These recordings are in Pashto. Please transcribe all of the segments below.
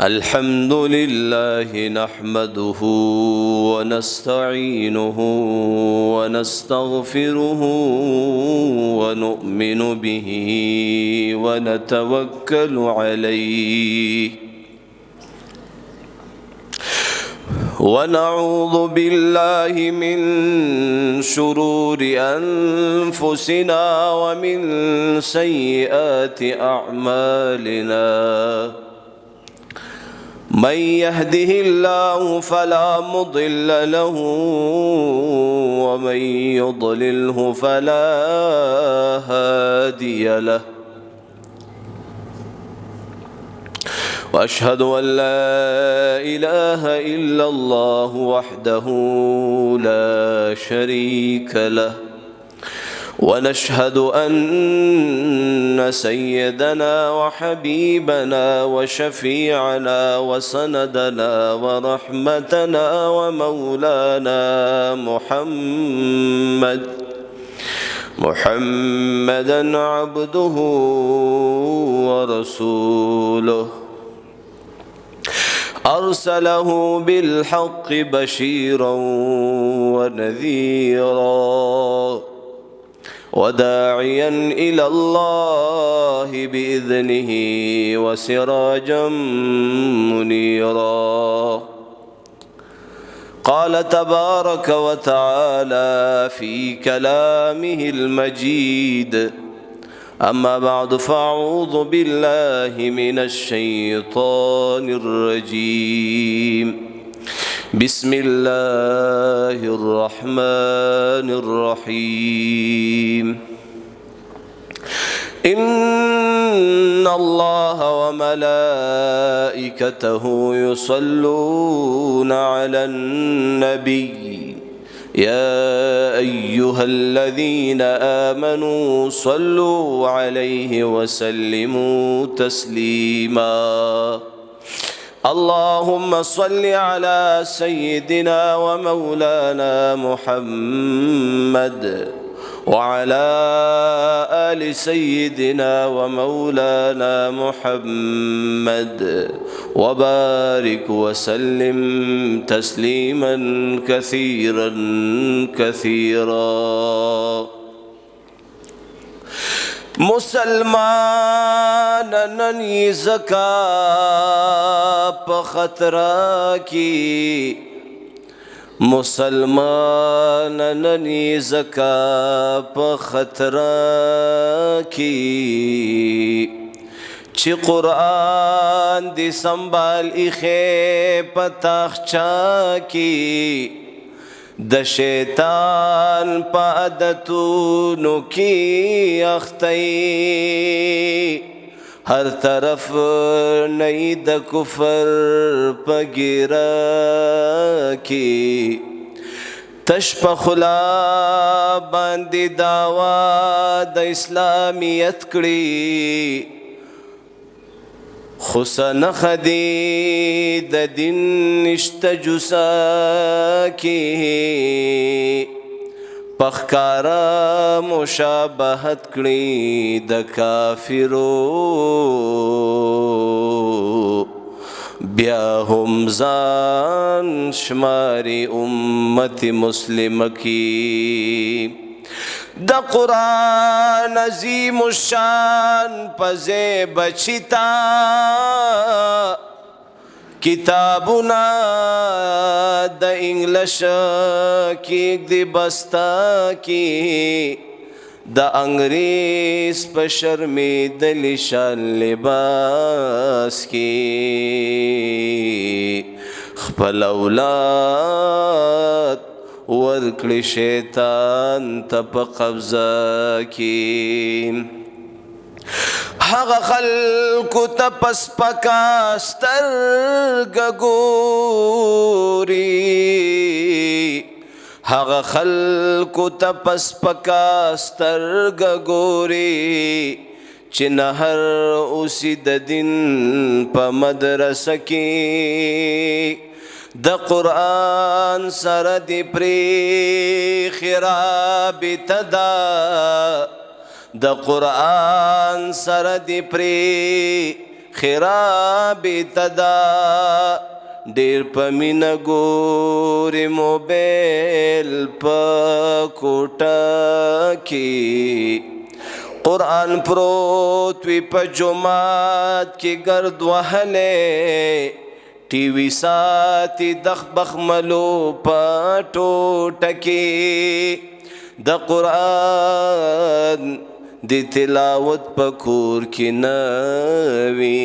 الحمد لله نحمده ونستعينه ونستغفره ونؤمن به ونتوكل عليه ونعوذ بالله من شرور أنفسنا ومن سيئات أعمالنا من يهده الله فلا مضل له ومن يضلله فلا هادي له وأشهد أن لا إله إلا الله وحده لا شريك له ونشهد أن سيدنا وحبيبنا وشفيعنا وسندنا ورحمتنا ومولانا محمدا عبده ورسوله أرسله بالحق بشيرا ونذيرا وداعيا إلى الله بإذنه وسراجا منيرا قال تبارك وتعالى في كلامه المجيد أما بعد فأعوذ بالله من الشيطان الرجيم بسم الله الرحمن الرحيم إن الله وملائكته يصلون على النبي يا أيها الذين آمنوا صلوا عليه وسلموا تسليما اللهم صل على سيدنا ومولانا محمد وعلى آل سيدنا ومولانا محمد وبارك وسلم تسليما كثيرا كثيرا مسلمان ننی زکا پا خطرہ کی مسلمان ننی زکا پا خطرہ کی چی قرآن دی سنبال ایخے پا تاخچا کی د شیطان پا عادتونو کی اختی ہر طرف نئی د کفر پا گیرا کی تش پا خلا باندی دعوی د اسلامیت کری خسن خدی د دین نشت جسا کی پخکارا مشابہت کری د کافرو بیا هم ځان شماری امت مسلم کی د قرآن عظیم الشان پزے بچتا کتابنا د انگلش کی دی بستا کی د انگریز په شرمی دلی شان لباس کی خپل اولاد ورکړي شیطان ته په قبضه کې هغه خلکو ته په سپکا سترګه ګوري هغه خلکو ته په سپکا سترګه ګوري چې نهر اوسي د دین په مدرسه کې د قرآن سره دی پری خراب تدا د قرآن سره دی پری خراب تدا ډیر پمین ګوري موبایل په کوټه کې قرآن پروت وی په جماعت کې ګرد وهلې ټي وي ساتي دخ بخملو په ټوټه کې د قرآن د تلاوت په کور کې نه وي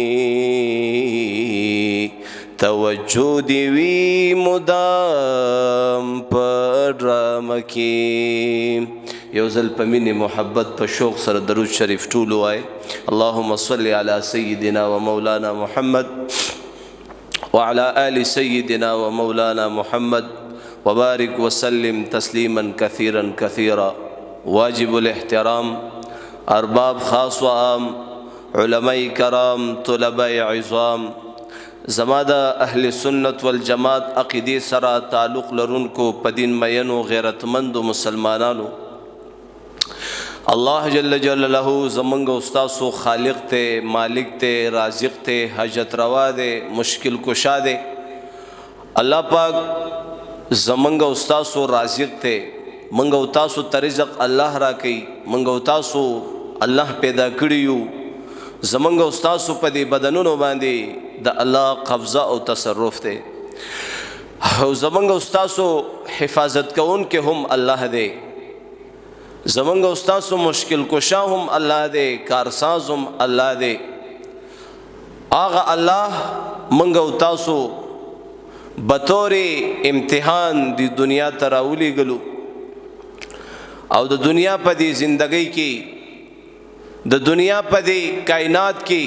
توجه دی وی مدام په ډرامه کې یو ځل په مینې محبت په شوق سره درود شریف ټول وای اللهم صل علی سیدنا و مولانا محمد وعلى آل سيدنا ومولانا محمد وبارك وسلم تسليما كثيرا كثيرا واجب الاحترام ارباب خاص و عام علماء کرام طلباء عظام زماده اهل سنت والجماعت عقیدی سره تعلق لرونکو پدین مینو غیرتمند مسلمانانو الله جل جلاله زمنګ استاسو خالق ته مالک ته رازق ته حاجت روا دے مشکل کشا دے الله پاک زمنګ استاسو رازق ته منګ استاسو ترزق الله را کوي منګ استاسو الله پیدا کړیو زمنګ استاسو په دې بدنونو باندې د الله قبضه او تصرف ته او زمنګ استاسو حفاظت کون کې هم الله دے زمنګ استاسو مشکل کشا هم الله دے کارساز هم الله دے آغا الله منګ استاسو بطور امتحان دی دنیا تراولی گلو او د دنیا په دی زندگی کې د دنیا په دی کائنات کې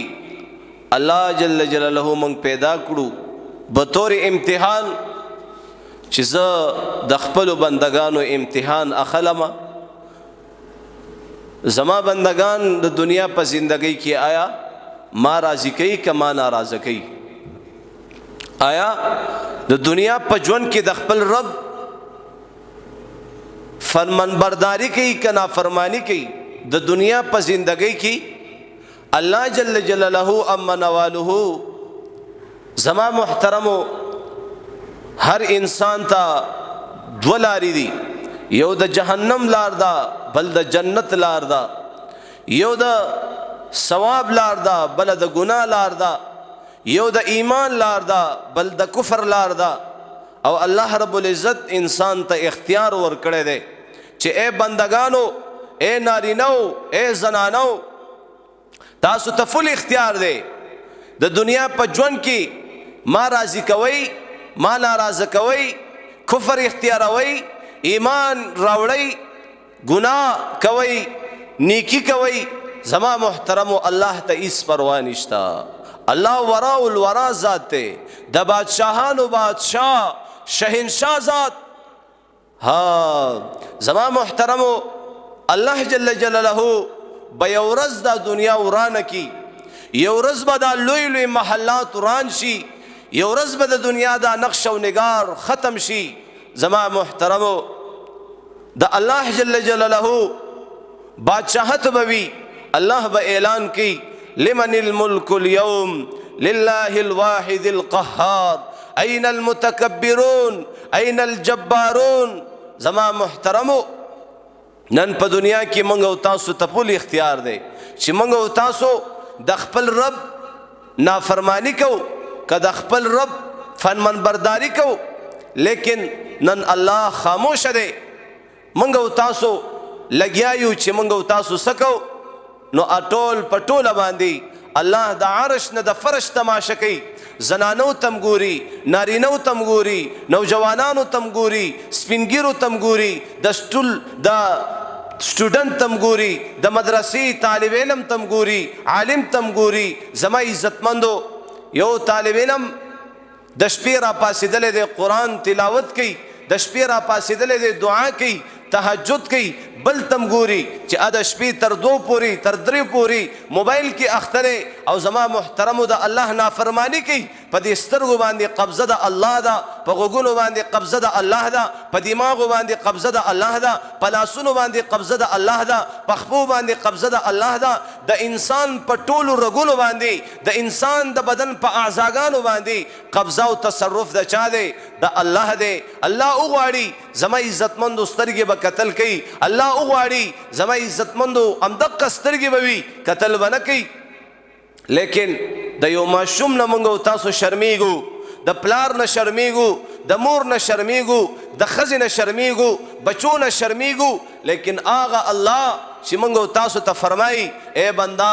الله جل جلاله منګ پیدا کړو بطور امتحان چې زه د خپل بندگانو امتحان اخلمه زما بندگان د دنیا په زندگی کې آیا ما راضی کوي کما ناراض کوي آیا د دنیا په ژوند کې د خپل رب فرمانبرداری کوي کنا فرمانی کوي د دنیا په زندگی کې الله جل جلاله اما نواله زما محترمو هر انسان ته دولاری دی یو د جهنم لار دا بل د جنت لار دا یو د ثواب لار دا بل د گناہ لار دا یو د ایمان لار دا بل د کفر لار دا او الله رب العزت انسان ته اختیار ورکړی دی چې اے بندگانو اے نارینو اے زنانو تاسو ته فل اختیار دی د دنیا په ژوند کې ما راضی کوي ما ناراضه کوي کفر اختیاروي ایمان راوړی گناہ کوي نیکی کوي زما محترم الله ته هیڅ پروا نشتا الله وراء الورا ذات ته د بادشاہانو بادشاہ شهنشاه ذات ها زما محترم الله جل جلاله به یورز د دنیا ورانه کی یورز به د لوی لوی محلات وران شي یورز به د دنیا د نقش او نگار ختم شي زما محترمو د الله جل جلاله بادشاہت بوي الله به اعلان کی لمن الملك اليوم لله الواحد القهار اين المتكبرون اين الجبارون زما محترمو نن په دنیا کې موږ او تاسو ته ټول اختیار دی چې موږ او تاسو د خپل رب نافرمانی کو که د خپل رب فرمانبرداری کو لیکن نن الله خاموش دی موږ او تاسو لګیایو چې موږ او تاسو سکو نو اټول پټول باندې الله د عرش نه د فرش تماشا کوي زنانو تم ګوري نارینو تم ګوري نوجوانانو تم ګوري سپینګیرو تم ګوري د سټوډنټ تم ګوري د مدرسې طالب علم تم ګوري عالم تم ګوري زما عزتمندو یو طالب علم د شپې را پاسېدلې د قرآن تلاوت کوي د شپې را پاسېدلې د دعا کوي تهجد کوي بل تم ګوري چې ادا شپې تر 2 پوري تر 3 پوري موبایل کې اختره او زما محترمو د الله نافرمانی کوي په دې سترګو باندې قبضه د الله ده په غوګونو باندې قبضه د الله ده په دماغو باندې قبضه د الله ده په لاسونو باندې قبضه د الله ده په خپو باندې قبضه د الله ده د انسان په ټولو رګونو باندې د انسان د بدن په اعضاګانو باندې قبضه او تصرف د چا دی د الله دی الله وغواړي زما عزتمندو سترګې به قتل کوي الله وغواړي زما عزتمندو امدقه سترګې به وي قتل به نه کوي لیکن د یو ماشوم نه موږ تاسو شرمیږو د پلار نه شرمیږو د مور نه شرمیږو د ښځې نه شرمیږو بچو نه شرمیږو لیکن آغا الله چې موږ تاسو ته فرمایي اے بندا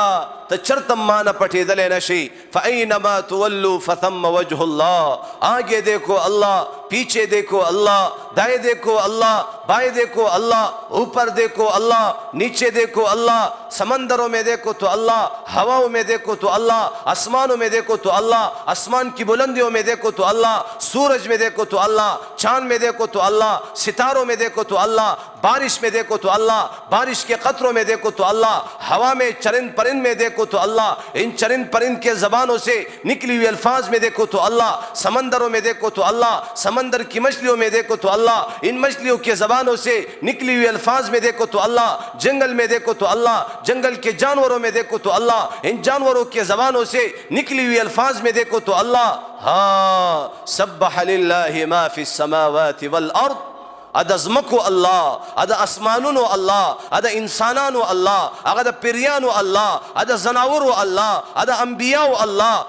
ته چرته ما نه پټېدلی نشي فاینما تولوا فثم وجه الله آگے دیکھو اللہ پیچھے دیکھو اللہ دائیں دیکھو اللہ بائیں دیکھو اللہ اوپر دیکھو اللہ نیچے دیکھو اللہ سمندروں میں دیکھو تو اللہ ہواؤں میں دیکھو تو اللہ آسمانوں میں دیکھو تو اللہ آسمان کی بلندیوں میں دیکھو تو اللہ سورج میں دیکھو تو اللہ چاند میں دیکھو تو اللہ ستاروں میں دیکھو تو اللہ بارش میں دیکھو تو اللہ بارش کے قطروں میں دیکھو تو اللہ ہوا میں چرند پرند میں دیکھو تو اللہ ان چرند پرند کے زبانوں سے نکلی ہوئی الفاظ میں دیکھو تو اللہ سمندروں میں دیکھو تو اللہ سمندر کی مچھلیوں میں دیکھو تو اللہ ان مچھلیوں کے زبانوں سے نکلی ہوئی الفاظ میں دیکھو تو اللہ جنگل میں دیکھو تو اللہ جنگل کے جانوروں میں دیکھو تو اللہ ان جانوروں کے زبانوں سے نکلی ہوئی الفاظ میں دیکھو تو اللہ ہاں سبح للہ ما فی السماوات والارض ادا زمکو اللہ ادا اسمانونو اللہ ادا انسانانو اللہ ادا پیریانو اللہ ادا زناورو اللہ ادا انبیاءو اللہ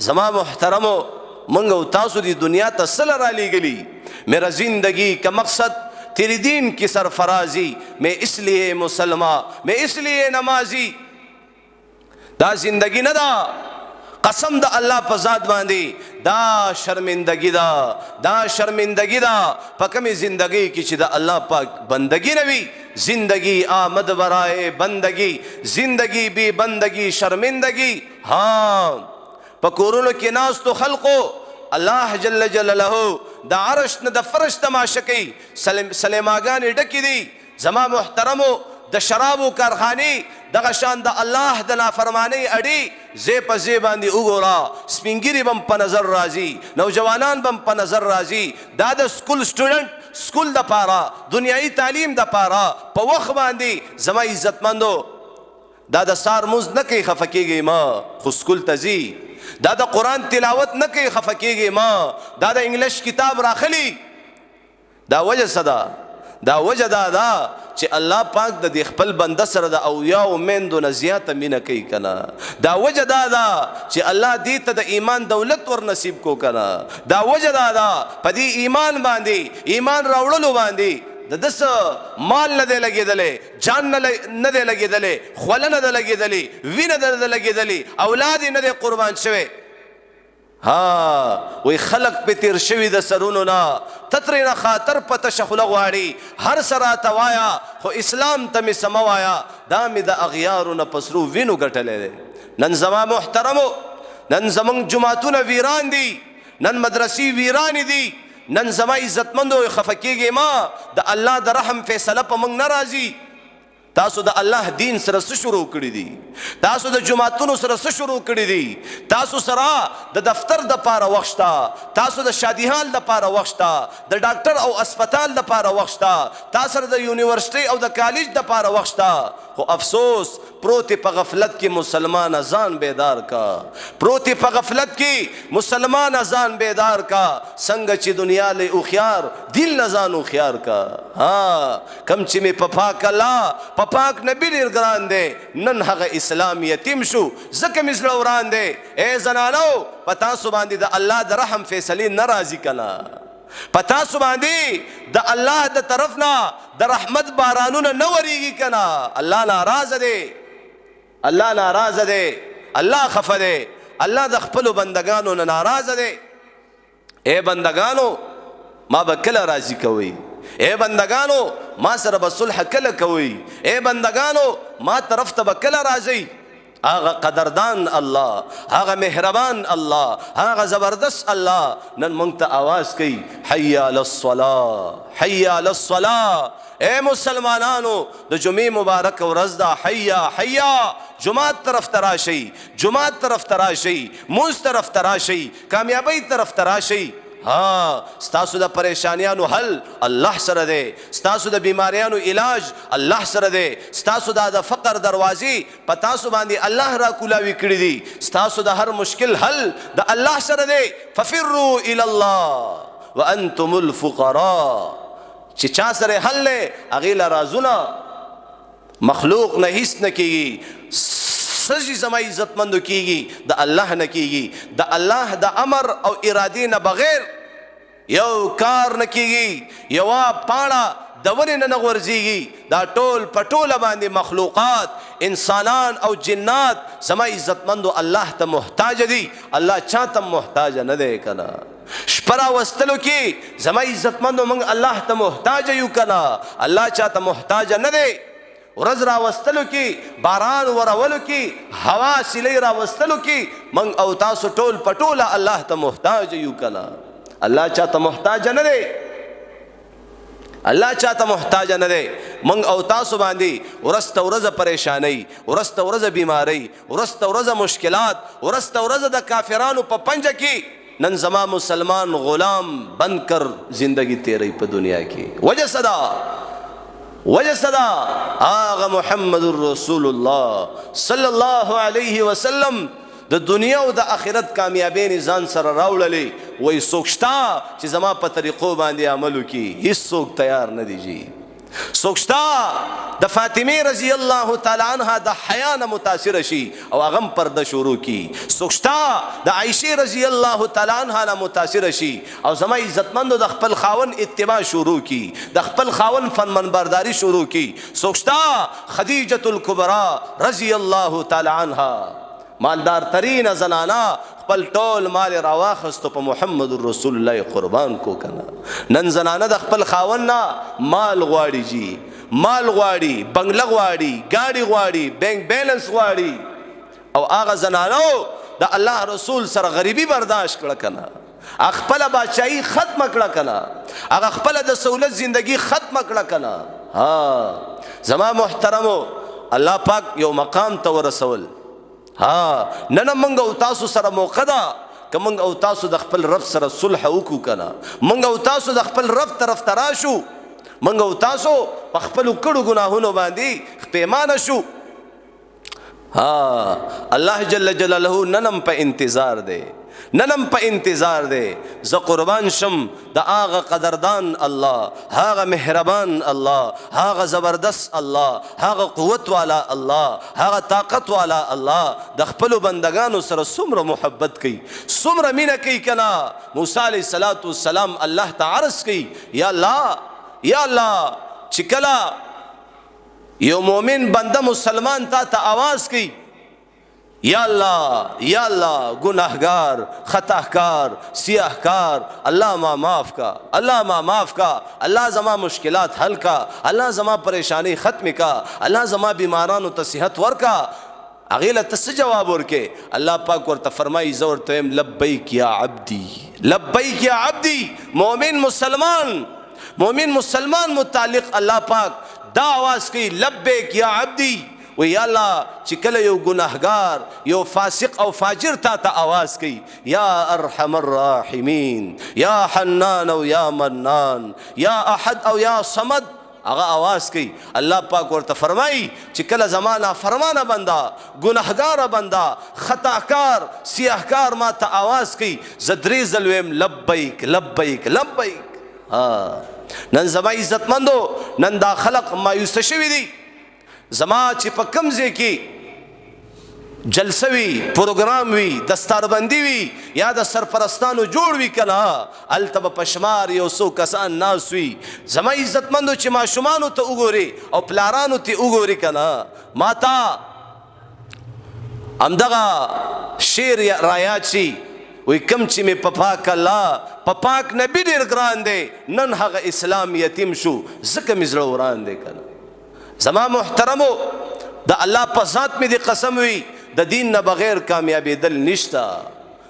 زما محترمو منگو تاسو دی دنیا تا سل را لی گلی میرا زندگی کا مقصد تیری دین کی سرفرازی میں اس لیے مسلمان میں اس لیے نمازی دا زندگی ندا قسم دا اللہ پا ذات باندی دا شرمندگی دا شرمندگی دا پا کمی زندگی کی چی دا اللہ پاک بندگی نوی زندگی آمد برائے بندگی زندگی بھی بندگی شرمندگی ہاں پا کورونو کی ناس تو خلقو اللہ جل جلالہ دا عرش نا دا فرش تماشکی سلیماگانی ڈکی دی زما محترمو دا شرابو کارخانی دا غشان دا اللہ دا نافرمانی اڑی زی پا زی باندی اگورا سپینگیری بم پا نظر رازی نوجوانان بم پا نظر رازی دا دا سکول سٹوڈنٹ سکول دا پارا دنیای تعلیم دا پارا پا وقت باندی زما عزت مندو دا دا سار موز نکی خفکی گئی ما خو سکول تزی دا دا قرآن تلاوت نکی خفکی گئی ما دا دا انگلش کتاب راخلی دا وجہ صدا دا وجہ دا چې الله پاک د دې خپل بنده سره د اولیاء میندو نه زیاته مینه کوي کنه دا وجه دا چې الله دې ته د ایمان دولت ور نصیب کو کنه دا وجه دا په دې ایمان باندې ایمان راوړلو باندې د دس مال نه دی لګېدلی جان نه دی لګېدلی خوله نه ده لګېدلی وینه نه ده لګېدلی اولاد یې نه دی قربان شوی ها وی خلق پی تیر شوی د سرونو نا تترینا خاطر پتا شخلا غواړي هر سرا توایا خو اسلام تمی سموایا دامی دا اغیارو نا پسرو وینو گٹلے نن زما محترمو نن زمان جماعتون ویران دی نن مدرسی ویران دی نن زما عزتمندو خفکیگی ما دا اللہ دا رحم فیصلہ پا منگ نرازی تاسو د الله دین سره څه شروع کړی دي تاسو د جماعتونو سره څه شروع کړی دي تاسو سره د دفتر د پاره وخت شته تاسو د شادي حال د پاره وخت شته د ډاکټر او اسپیټال د پاره وخت شته تاسو سره د یونیورسيټي او د کالج د پاره وخت شته خو افسوس پروت په غفلت کې مسلمان ازان بیدار کا پروت په غفلت کې مسلمان ازان بیدار کا څنګه چې دنیا له او خيار دل نزان او خيار کا ها کم چې می پپاک الله پاک نبی ډیر ګران دی نن هغه اسلام یتیم شو زکه مزل وران دی اے زنانو پتا سو باندې د الله د رحم فیصله ناراضی کنا پتا سو باندې د الله د طرفنا د رحمت بارانونه نوریږي کنا الله ناراض دی الله ناراض دی الله خفه دی الله د خپل بندگانو نه ناراض دی اے بندگانو ما بکله راضی کوي اے بندگانو ما سره بصلح کله کوي اے بندگانو ما طرف ته بکله راځي هغه قدردان الله، هغه مهربان الله، هغه زبردست الله نن مونږ ته आवाज کوي حي علی الصلاة، حي علی الصلاة. اے مسلمانانو د جمعې مبارک ورځ دا حیا حیا، جمعات طرف تراشي، جمعات طرف تراشي، موز طرف تراشي، کامیابی طرف تراشي. ها ستاسو د پریشانیانو حل الله سره دی، ستاسو د بیماریانو علاج الله سره دی، ستاسو د فقر دروازې په تاسو باندې الله را کولاوي کړی دي، ستاسو د هر مشکل حل د الله سره دی. ففروا الى الله وانتم الفقراء. چې چا سره حل له هغه ل رازونه مخلوق نه هیڅ نه کیږي، سجی زما عزتمندو کیږي د الله نه کیږي، د الله د امر او ارادې نه بغیر یو کار نه کیږي، یو پاڼه د ونې نه غورځيږي. دا ټول پټوله باندې مخلوقات انسانان او جنات زما عزتمندو الله ته محتاج دي، الله چاته محتاج نه دی کنه. شپرا وستلو کې زما عزتمندو موږ الله ته محتاج یو کنه، الله چاته محتاج نه دی. ورځ را وستلو کې، باران ورولو کې، هوا سیلې را وستلو کې موږ او تاسو ټول پټوله الله ته محتاج یو کنه. الله چاته محتاج نه دی، الله چاته محتاج نه دی. موږ او تاسو باندې ورځ ورځ پریشانی، ورځ ورځ بیماری، ورځ ورځ مشکلات، ورځ ورځ د کافرانو په پنجه کې نن زما مسلمان غلام بن کر زندگی تیری په دنیا کې. وجہ صدا آغا محمد رسول الله صلی الله علیه وسلم د دنیا او د آخرت کامیابی ځان سره راوړلې. وای څوک شته چې زما په طریقو باندې عمل وکړي؟ هیڅ څوک تیار نه دی جی. څوک شته د فاطمه رضی الله تعالی عنها د حیا نه متاثر شي او هغه پرده شروع کی؟ څوک شته د عائشه رضی الله تعالی عنها نه متاثر شي او زما عزتمندو د خپل خاون اتباع شروع کی، د خپل خاون فرمانبرداری شروع کی؟ څوک شته خدیجه الکبرى رضی الله تعالی عنها مالدار ترین زنانا خپل ټول مال راواخستو په محمد رسول الله قربان کو کنه. نن زنانه د خپل خاون نه مال غواړي جی، مال غواړي، بنگله غواړي، گاڑی غواړي، بینک بیلنس غواړي. او هغه زنانو د الله رسول سره غریبی برداشت کړه کنه، خپل بادشاہي ختم کړه کنه، هغه خپل د سہولت زندگی ختم کړه کنه. ها زما محترمو، الله پاک یو مقام ته ورسول. ها نن موږ او تاسو سره موقع ده که موږ او تاسو د خپل رب سره صلح وکړو کنه، موږ او تاسو د خپل رب طرف ته راشو، موږ او تاسو په خپل کړو ګناهونو باندې پیمانه شو. ها الله جل جلاله ننم په انتظار دی، ننم په انتظار دی. ز قربان شم د هغه قدردان الله، هغه مهربان الله، هغه زبردست الله، هغه قوت والا الله، هغه طاقت والا الله د خپل بندگانو سره څومره محبت کوي، څومره مینه کوي کنه. موسی علیه السلام الله ته عرض کوي یا الله یا الله، چې کله یو مؤمن بنده مسلمان تا آواز کوي یا الله یا الله، گناہگار، خطاکار، سیاہکار، اللہ ما معاف کا، اللہ ما معاف کا، اللہ زما مشکلات حل کا، اللہ زما پریشانی ختم کا، اللہ زما بیمارانو ته صحت ورکا. اغیله تس جواب ورکه الله پاک ورته فرمایي زور ته لبیک یا عبدی، لبیک یا عبدی. مومن مسلمان متعلق الله پاک دا آواز کوي لبیک یا عبدی. و یا الله چې کله یو گناهگار، یو فاسق او فاجر تا آواز کوي یا ارحم الراحمین، یا حنان او یا منان، یا احد او یا صمد، هغه آواز کوي الله پاک ورته فرمایي چې کله زمانہ فرمانه بندا، گناهگار بندا، خطاکار، سیاهکار ما ته آواز کوي زدری زلویم لبیک لبیک لبیک. نن زما عزتمندو، نن دا خلق مایوس شوی دي. زما چې په کوم ځای کې جلسه وي، پروګرام وي، دستاربندي وي یا د سرپرستانو جوړ وي کنه، هلته به په شمار یو څو کسان ناست وي. زما عزتمندو چې ماشومانو ته وګوري او پلارانو ته وګوري کنه، ما ته همدغه شعر رایاد شي وی کم چې مې په پاک الله، په پاک نبی ډېر ګران دی، نن هغه اسلام یتیم شو ځکه مې زړه وران دی کنه. زما محترمو، د الله په ذات مې دې قسم وي، د دین نه بغیر کامیابېدل نشته،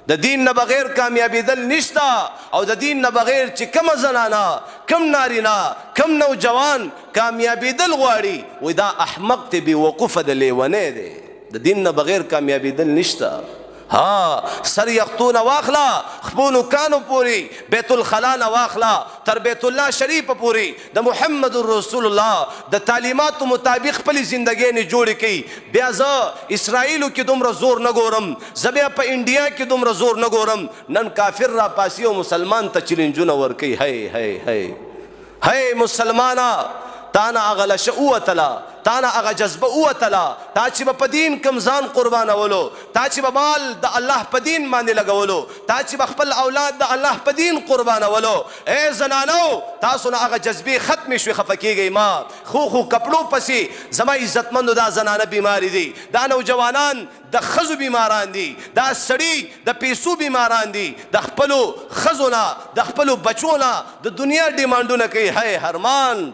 د دین نه بغیر کامیابېدل نشته. او د دین نه بغیر چې کومه زنانه، کم نارینه، کم نوجوان کامیابېدل غواړي، وایي دا احمق دی، بېوقوفه دی، لیونی دی. د دین نه بغیر کامیابېدل نشته. ها سر یختونه واخلا، خپو نوکانو پوری، بیت الخلا نه واخلا تر بیت الله شریف پوری، د محمد رسول الله د تعلیماتو مطابق خپل زندګۍ نه جوړې کړي. بیا زه اسرائیلو کې دومره زور نه ګورم، زه بیا په انډیا کې دومره زور نه ګورم. نن کافر را پاسي او مسلمان ته چیلنجونه ورکوي. هی هی هی هی مسلمانه، تا نه هغه لشه ووتله، تا نه هغه جذبه ووتله، تا چې به په دین کم ځان قربانولو، تا چې به مال د الله په دین باندې لګولو، تا چې به خپل اولاد د الله په دین قربانولو. ای زنانو تاسو نه هغه جذبې ختمې شوې، خفه کېږئ ما. خو کپړو پسې زما عزتمندو دا زنانه بیمارې دي، دا نوجوانان د ښځو بیماران دي، دا سړي د پیسو بیماران دي، د خپلو ښځو نه، د خپلو بچو نه د دنیا ډیمانډونه کوي. هی ارمان،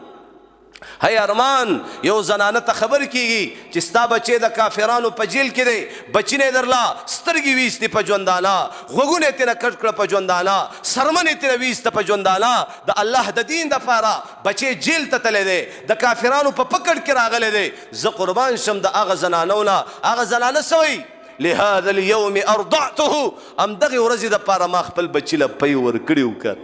هی ارمان، یو زنانه ته خبر کیږي چې ستا بچی د کافرانو په جیل کې دی، بچی نه درلا، سترګې ویستې په ژوندانه، غوږونه یې تېنه کټ کړه په ژوندانه، سرمن یې تېنه ویسته په ژوندانه، د الله د دین دپاره بچی جیل ته تللی دی، د کافرانو په پکړ کې راغلی دی. زه قربان شم د هغه زنانو نه. هغه زنانه څه وایي؟ لهذا اليوم ارضعته، همدغې ورځې دپاره ما خپل بچي له پی ورکړي وکړ.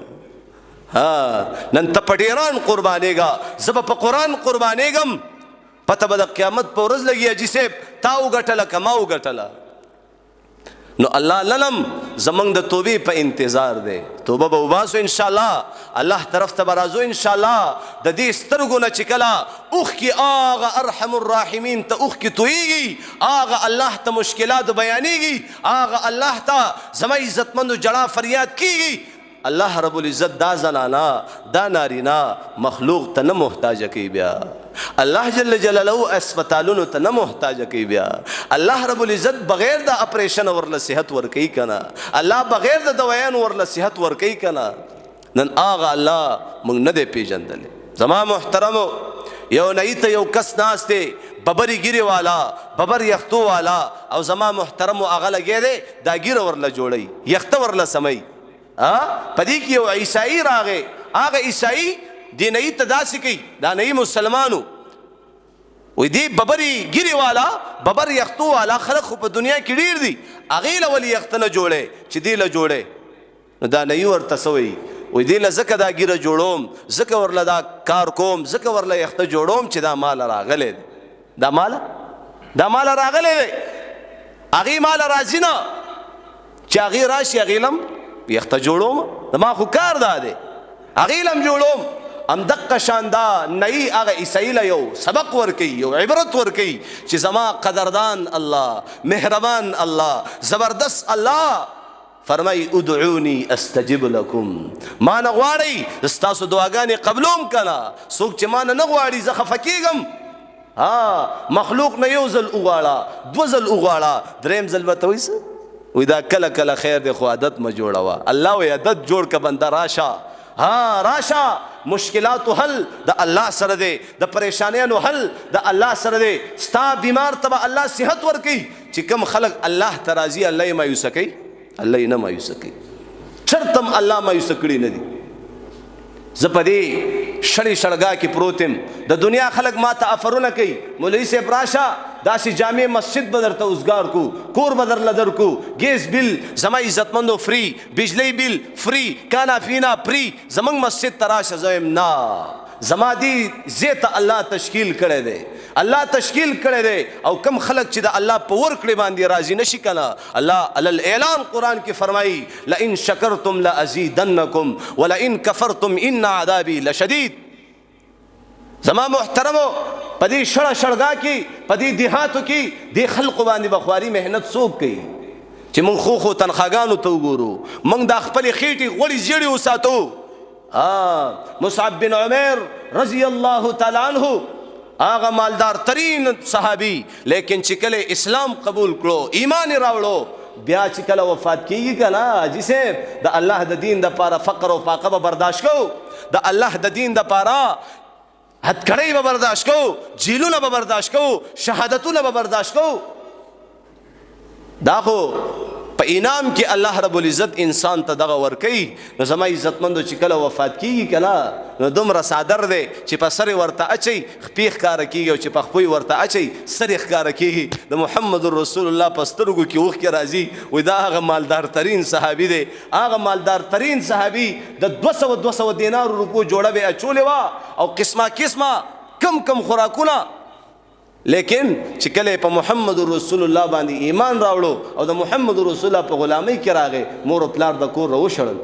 ها نن ته په ډیران قربانېږه، زه به په قرآن قربانېږم. پته به د قیامت په ورځ لګي حاجي صاحب تا وګټله که ما وګټله. نو الله لنم زمونږ د توبې په انتظار دی. توبه به وباسو انشاءالله، الله طرف ته به راځو انشاءالله. د دې سترګو نه چې کله اوښکې هغه ارحم الراحمین ته اوښکې تویږي، هغه الله ته مشکلات بیانېږي، هغه الله ته زما عزتمندو جړا فریاد کېږي. الله رب العزت دا زنانا، دا نارینا مخلوق ته نه محتاجه کوي. بیا الله جل جلاله اسپتالونو ته نه محتاجه کوي. بیا الله رب العزت بغیر د اپریشن ورله صحت ورکوي کنه، الله بغیر د دوایانو ورله صحت ورکوي کنه. نن هغه الله موږ نه دی پیژندلی. زما محترمو، یو نئی ته یو کس ناست دی، ببری ګیرې والا، ببر یختو والا، او زما محترمو هغه لګی دی دا ګیره ورله جوړوي، یخته ورله سموي. پدې کې یو عیسائی راغی، هغه عیسائی دې نئی ته داسې کوي، دا نئی مسلمانو وی دی ببری ګیرې والا، ببر یختو والا خلق خو په دنیا کې ډېر دي، هغې له ولې یخته نه جوړی چې دې له جوړی. نو دا نئی ورته څه وایي؟ وی دې له ځکه دا ګیره جوړوم، ځکه ورله دا کار کوم، ځکه ورله یخته جوړوم چې دا ماله راغلی دی، دا ماله راغلی دی. هغې ماله راځي نه چې هغې راشي، هغې لم یخته جوړوم، دما خو کار دا دی، هغې لم جوړوم. همدقه شان دا نئی هغه عیسائی له یو سبق ورکوي، یو عبرت ورکوي چې زما قدردان الله، مهربان الله، زبردست الله فرمای ادعونی استجب لکم، ما نه غواړئ ستاسو دعاګانې قبلوم کنه. څوک چې ما نه غواړي زه خفه کېږم. مخلوق نه یو ځل وغواړه، دو ځل وغواړه، دریم ځل به ته وایي څه وی دا کله کله خیر دی خو عادت ما جوړوه. الله وی عادت جوړ که بنده راشه، راشه، مشکلاتو حل د الله سره دی، د پریشانیانو حل د الله سره دی. ستا بیمار ته به الله صحت ورکوي. چې کم خلق الله ته راځي الله یې مایوسه کوي، الله یې نه مایوسه کوي، چرتم الله مایوسه کړي نه دي. زه په دې شړې شړګا کې پروت یم، د دنیا خلق ما ته افرونه کوي، مولوي صاحب راشه داسې جامع مسجد به درته اوزګار کو، کور به درله درکو، ګیس بل زما عزتمندو فری، بجلی بل فری، کانا پینا فری، زمونږ مسجد ته راشه. زه یم نه، زما دې ځای ته الله تشکیل کړی دی، الله تشکیل کړی دی. او کم خلق چې د الله په ورکړې باندې راضي نشي کنه، الله علل اعلان قرآن کې فرمایي لئن شکرتم لازیدنکم ولئن کفرتم ان عذابی لشدید. زما محترمو، په دې شړه شړګا کې، په دې دیهاتو کې دې خلقو باندې بخواري محنت څوک کوي چې موږ خو تنخواګانو ته وګورو، موږ د خپلې خېټې غوړې زیړې وساتو. مصعب بن عمیر رضی الله تعالی عنہ هغه مالدار ترین صحابي، لیکن چې کله اسلام قبول کړو، ایمان راوړو، بیا چې کله وفات کیږي کنه حاجي صاحب، د الله د دین د پاره فقر او فاقه به برداشت کو، د الله د دین د پاره هتکړۍ به برداشت کو، جیلونه به برداشت کو، شهادتونه به برداشت کو. دا خو په انعام کې الله رب العزت انسان ته دغه ورکي. نو زما عزتمندو چې کله وفات کیږي کنه نو دومره صادر دی چې په سر ورته اچي خپې ښکاره کیږي او چې په خپې ورته اچي سر ښکاره کیږي. د محمد رسول الله په سترګو کې اوښکې راځي. وایي دا هغه مالدار ترین صحابي دی، هغه مالدار ترین صحابي. د 200 دینارو روپو جوړه به اچولې وه او قسمه قسمه کم خوراکونه. لیکن چې کله په محمد رسول الله باندې ایمان راوړو او د محمد رسول الله په غلامۍ کې راغی، مور او پلار د کور راوشړل.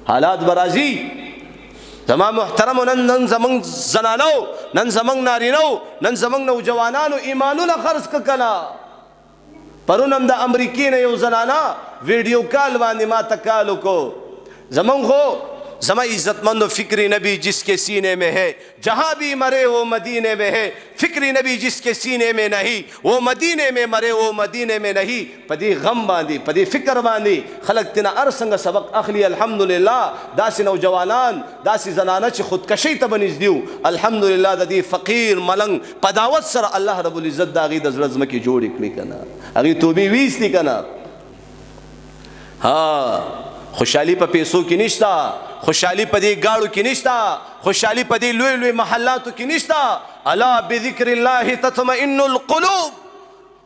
حالات برازي زما محترم، نن زمنګ زنانو، نن زمنګ نارینو، نن زمنګ نوجوانانو ایمانونه خرڅ کړه. پرون هم د امریکې نه یو زنانه ویډیو کال باندې ما ته کال وکړو. زمنګ خو زما عزتمندو فکری نبی جس کے سینے میں ہے جہاں بھی مرے وہ مدینے میں ہے. فکری نبی جس کے سینے میں نہیں وہ مدینے میں مرے وہ مدینے میں نہیں. پدی غم باندې پدی فکر باندې خلق تینا ارسنګ سبق اخلي. الحمدلله داسې نوجوانان داسې زنانه چې خودکشي ته بنزدیو، الحمدلله د دې فقیر ملنګ په دعوت سره الله رب العزت د هغې د زړه ځمکې جوړې کړي کنه، هغې توبې ویستي کنه. ها خوشحالي په پیسو کې نشته، خوشحالي په دې گاړو کې نشته، خوشحالي په دې لوی لوی محلاتو کې نشته. الا بذکر الله تطمئن القلوب.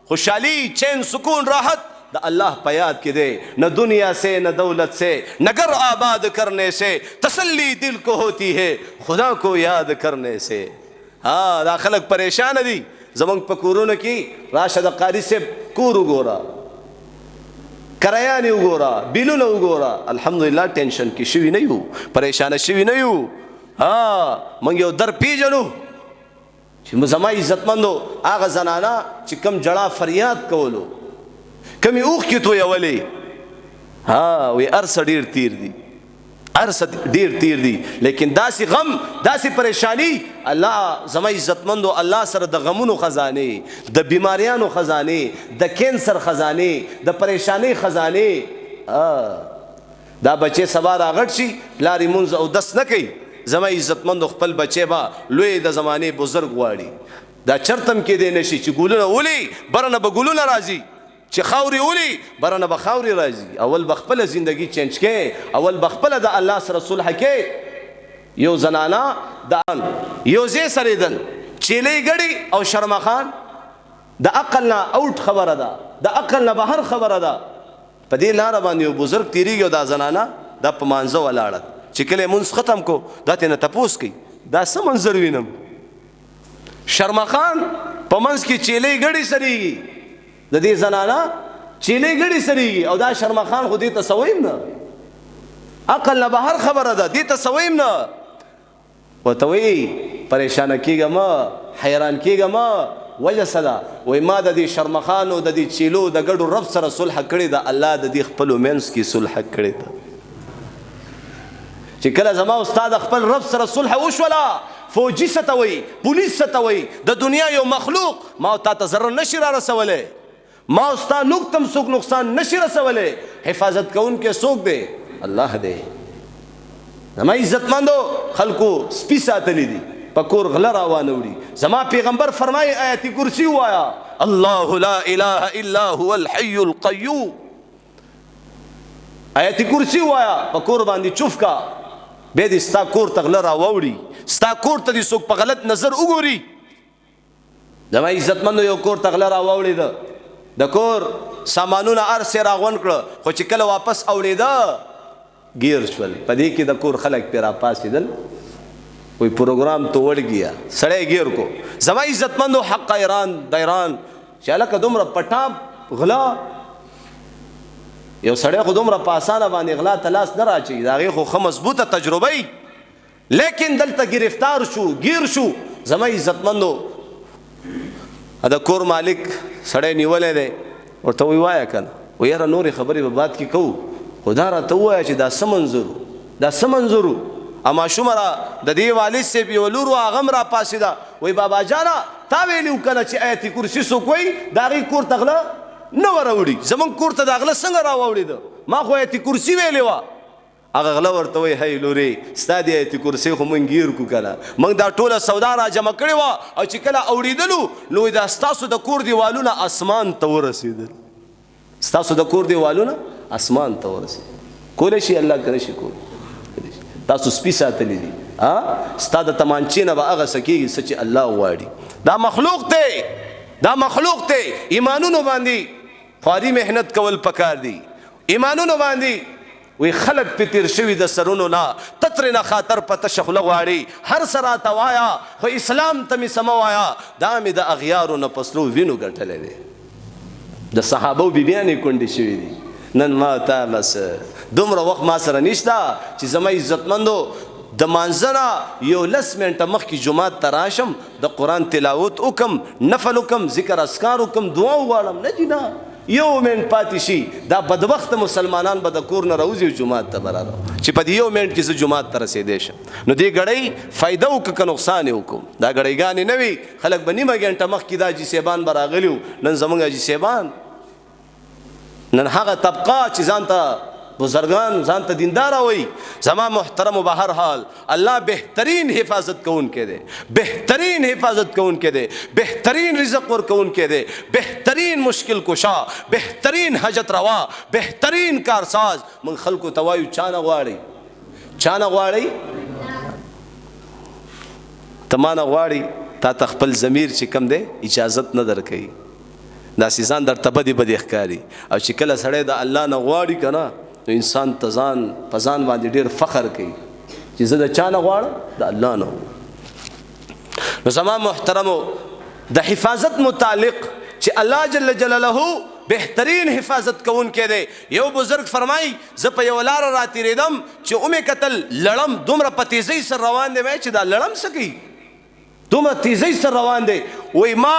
خوشحالي، چین، سکون، راحت د الله په یاد کې دی. نہ دنیا سے نہ دولت سے نہ گھر آباد کرنے سے تسلی دل کو ہوتی ہے خدا کو یاد کرنے سے. ہاں دا خلق پریشان دي. زمونږ په کورونو کې راشه د قاری صاحب کور وګوره، کرایانې وګوره، بیلونه وګوره. الحمدلله ټینشن کې شوي نه یو، پریشانه شوي نه یو. ها موږ یو در پیژنو چې زما عزتمندو هغه زنانه چې کم جړه فریاد کولو، کمې اوښکې تویولې، ها وی ارسه ډېر تیر دي، ارسه ډېر تیر دي. لیکن داسې غم داسې پریشانی الله زما عزتمندو الله سره د غمونو خزانه، د بیماریانو خزانه، د کینسر خزانه، د پریشانی خزانه. دا بچې سبا راغټ شي پلار یې مونځ او دس نه کوي. زما عزتمندو خپل بچې به لوی د زمانې بزرګ غواړي. دا چرتم کې دی نشي چې ګلونه ولي برنه به ګلونه راځي، چې خاوري ولي برنه به خاوري راځي. اول بخپله زندگی چینج کې، اول بخپله د الله سره صلح کې. یو زنانه د یو ځای سره دل چیلې ګړي او شرمخان د عقل نه اوټ خبره ده، د عقل نه بهر خبره ده. په دې لاره باندې یو بزرګ تیریږي او دا زنانه دا په مانځه ولاړه چې کله مونځ ختم کو دا ترنه تپوس کوي دا څه منظر وینم. شرمخان په منځ کې چیلې ګړي سریږي، د دې زنانه چیلې ګړي سریږي او دا شرمخان خو دې ته سویم نه، عقل نه بهر خبره ده، دې ته سویم نه. ورته وایي پریشانه کېږه مه، حیران کېږه مه. وجه څه ده؟ وایي ما د دې شرمخانو د دې چیلو د ګډو رب سره صلح کړې ده، الله د دې خپلو منځ کې صلح کړې ده. چې کله زما استاد خپل رب سره صلح وشوله، فوجي څه ته وایي، پولیس څه ته وایي، د دنیا یو مخلوق ما او تا ته ضرر نشي را رسولی، ما او ستا نوک تم څوک نقصان نشي رسولی. حفاظت کوونکی څوک دی؟ الله دی. زما عزتمندو خلکو سپي ساتلی دي، په کور غله راوانه وړي. زما پیغمبر فرمایي آیت کرسی وایا، الله لا اله الا هو الحي القیوم. آیت کرسی وایا، په کور باندې چوف کا، به دې ستا کور ته غله راوړي، ستا کور ته دې څوک په غلط نظر وګوري. زما عزتمندو یو کور ته غله راوړي ده، د کور سامانونه ارسه راغون کړه، خو چې کله واپس اوړېده گیر شول. په دې کې د کور خلک پې راپاڅېدل، وی پروګرام تو وړ گیا، سړی گیر کو. زما عزتمندو حق ایران د ایران چې هلکه دومره پټاپ غلا، یو سړی خو دومره په اسانه باندې غلا ته لاس نه راچوي، د هغې خو ښه مضبوطه تجربه وي. لیکن دلته گرفتار شو، گیر شو. زما عزتمندو د کور مالک سړی نیولی دی، ورته وی وایه که نه، وی یاره نورې خبرې به بعد کې کوو، خو دا راته ووایه چې دا څه منظر و، دا څه منظر و. ماشومه را د دې والد صاحب یو لور و، هغه هم راپاڅېده، وایي بابا جانه تا ویلي و که نه چې آیت کرسي څوک وایي د هغې کور ته غله نه وه راوړي، زمونږ کور ته دا غله څنګه راوړېده؟ ما خو آیت کرسي ویلې وه. هغه غله ورته وایي هی لورې ستا د ایت کرسۍ خو موږ ګیر کړو که نه موږ دا ټوله سودا را جمع کړې وه او چې کله اورېدلو نو دا ستاسو د کور دیوالونه اسمان ته ورسېدل ستاسو د کور دیوالونه اسمان ته ورسېدل کولی شي الله که نه شي کولی تاسو سپي ساتلی دي ستا د تمانچې نه به هغه څه کېږي څه چې الله غواړي دا مخلوق دی دا مخلوق دی ایمانونو باندې خواري محنت کول پکار دي ایمانونو باندې وی خلق پی تیر شوی د سرونو نه تتر نه خاطر په تشه خوله غواړي هر څه راته وایه خو اسلام ته مې څه مه وایه دا مې د اغیارو نه په سرو وینو ګټلی دی د صحابو بیبیانې کونډې شوي دي نن ما تا بس دومره وخت ما سره نشته چې زما عزتمندو د مانځه نه یو 10 منټه مخکې جومات ته راشم د قرآن تلاوت وکم نفل وکم ذکر اذکار وکم دعا وغواړم نه جي نه یو منټ پاتې شي دا بدبخته مسلمانان به د کور نه راوځي جومات ته به راغلو چې په دې یو منټ کې زه جومات ته رسېدی شم نو دې ګړۍ فایده وکړه که نقصان یې وکړو دا ګړیګانې نه وي خلک به نیمه ګنټه مخکې دا حاجي صاحبان به راغلي وو نن زموږ حاجي صاحبان نن هغه طبقه چې ځان ته بزرگان ځان ته دینداره وایي زما محترمو به هر حال الله بهترین حفاظت کوونکی دی بهترین حفاظت کوونکی دی بهترین رزق ورکوونکی دی بهترین مشکل کشا بهترین حاجت روا بهترین کارساز من خلکو ته وایو چا نه غواړئ چا نه غواړئ ته ما نه غواړي تا ته خپل ضمیر چې کم دی اجازت نه درکوي داسې ځان درته بدې بدې ښکاري او چې کله سړی د الله نه غواړي که نه نو انسان ته ځان په ځان باندې ډېر فخر کوي چې زه د چا نه غواړم د الله نه نو زما محترمو د حفاظت متعلق چې الله جل جلاله بهترین حفاظت کوونکی دی یو بزرگ فرمایي زه په یوه لاره راتېرېدم چې ومې کتل لړم دومره په تیزۍ سره روان دی چې دا لړم څه کوي دومره تیزۍ سره روان دی وایي ما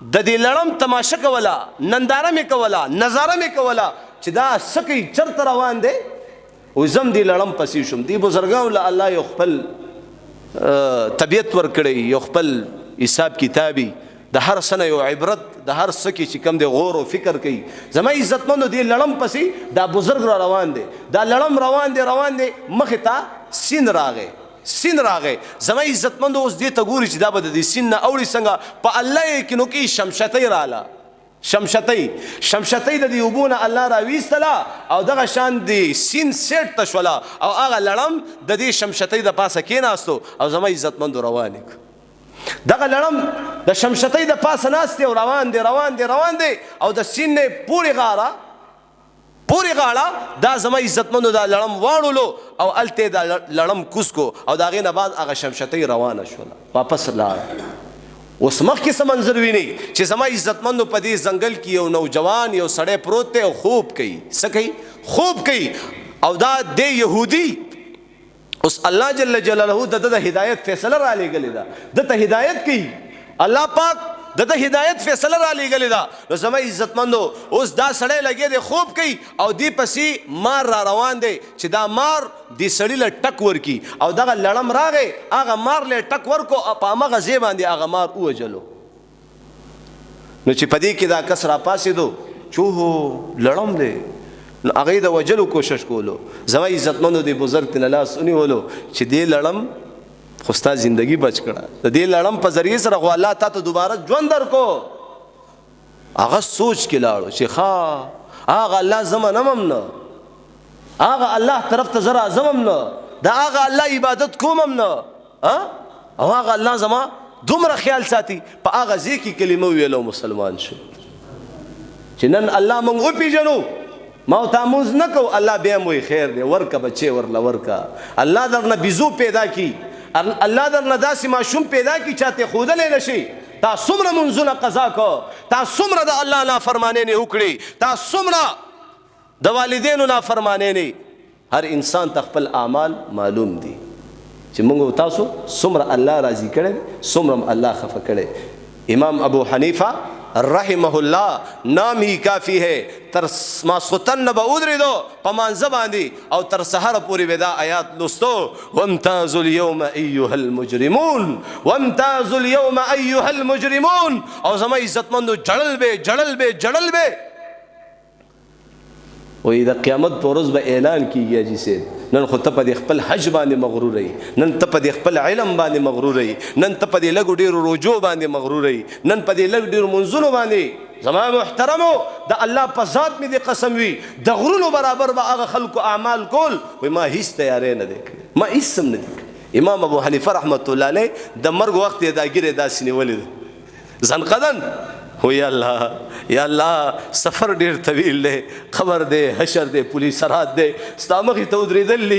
د دې لړم تماشه کوله ننداره مې کوله نظاره مې کوله چې دا څه کوي چېرته روان دی وایي زم دې لړم پسې شوم دې بزرګانو له الله یو خپل طبیعت ورکړی یو خپل حساب کتابي د هر څه نه یو عبرت د هر څه کې چې کوم دی غور و فکر کوي زما عزتمندو دې لړم پسې دا بزرګ را روان دی دا لړم روان دی مخې ته سیند راغی سین راغی زما عزتمندو اوس دې ته ګوري چې دا به د دې سین نه اوړي څنګه په الله یې کې شمشتۍ راله شمشتۍ د دې اوبو نه الله راویستله او دغه شان د سین سیټ ته شوله او هغه لړم د دې شمشتۍ د پاسه کېناستو او زما عزتمندو روان یې دغه لړم د شمشتۍ د پاسه ناست دی او روان دی او د سین نه پوری غاړه دا زما عزتمندو دا لړم واړولو او الته دا لړم کوس کو او دا غې نه بعد هغه شمشتۍ روانه شوله واپس لاړه اوس مخکې څه منظر ویني چې زما عزتمندو په دې ځنګل کې یو نوجوان یو سړی پروت دی او خوب کوي څه کوي خوب کوي او دا د یهودي اوس الله جل جلاله د هدایت فیصله را لېږلې ده دته هدایت کوي الله پاک د هدایت فیصله را لېږلې ده نو زما عزتمندو اوس دا سړی لګی دی خوب کوي او دې پسې مار را روان دی چې دا مار دې سړي له ټک ورکي او دغه لړم راغی هغه مار له ټک ورکو په همغه ځای باندې هغه مار ووجلو نو چې په دې کې دا کس را پاسېدو چې لړم دی نو هغې د وجلو کوشش کولو زما عزتمندو دې بزرګ ته لاس ونیولو چې دې لړم خو ستا زندگی بچ کړه د دې لړم په ذریعه سره خو الله تا ته دوباره ژوند درکو هغه سوچ کې لاړو چې ښه هغه الله زه منمم نه هغه الله طرف ته زه راځمم نه د هغه الله عبادت کومم نه او هغه الله زما دومره خیال ساتي په هغه ځای کې کلمه ویلو مسلمان شو چې نن الله موږ وپېژنو ما ورته مونځ نه کوو الله بیا م وایي خیر دی ورکه بچې ورله ورکه الله درنه بیزو پیدا کی الله درنه داسې ماشوم پیدا کی چاته ښودلی نه شي تا څومره منځونه قضا کو تا څومره د الله نافرمانۍ وکړي تا څومره د والدینو نافرمانۍ نه هر انسان ته خپل اعمال معلوم دي چې موږ تاسو څومره الله راضي کړی څومره الله خفه کړی امام ابو حنیفه رحمه الله نام ہی کافی ہے تر ماسختن نبا ادریدو پمانزه باندې او تر سحر پوری ودا آیات لستو وامتازوا اليوم ایها المجرمون وامتازوا اليوم ایها المجرمون او زما عزتمندو جړل به وې د قیامت په ورځ به اعلان کیږي حاجي صاحب نن خو ته په خپل حج باندې مغرور یې، نن ته په خپل علم باندې مغرور یې، نن ته په لږو ډېرو روجو باندې مغرور یې، نن په لږ ډېرو منځونو باندې. زما محترمو د الله په ذات مې د قسم وي د غرونو برابر به هغه خلکو اعمال کول وای ما هیڅ تیارې نه دی کړی، ما هیڅ هم نه دی کړی. امام ابو حنیفه رحمت الله علیه د مرګ وخت یې دا ګیرې داسې نیولې ده ځنقدن هو یا الله سفر ډیر طویل دی، قبر دی، حشر دی، پولیس سرحد دی، ستا مخې ته ودرېدل.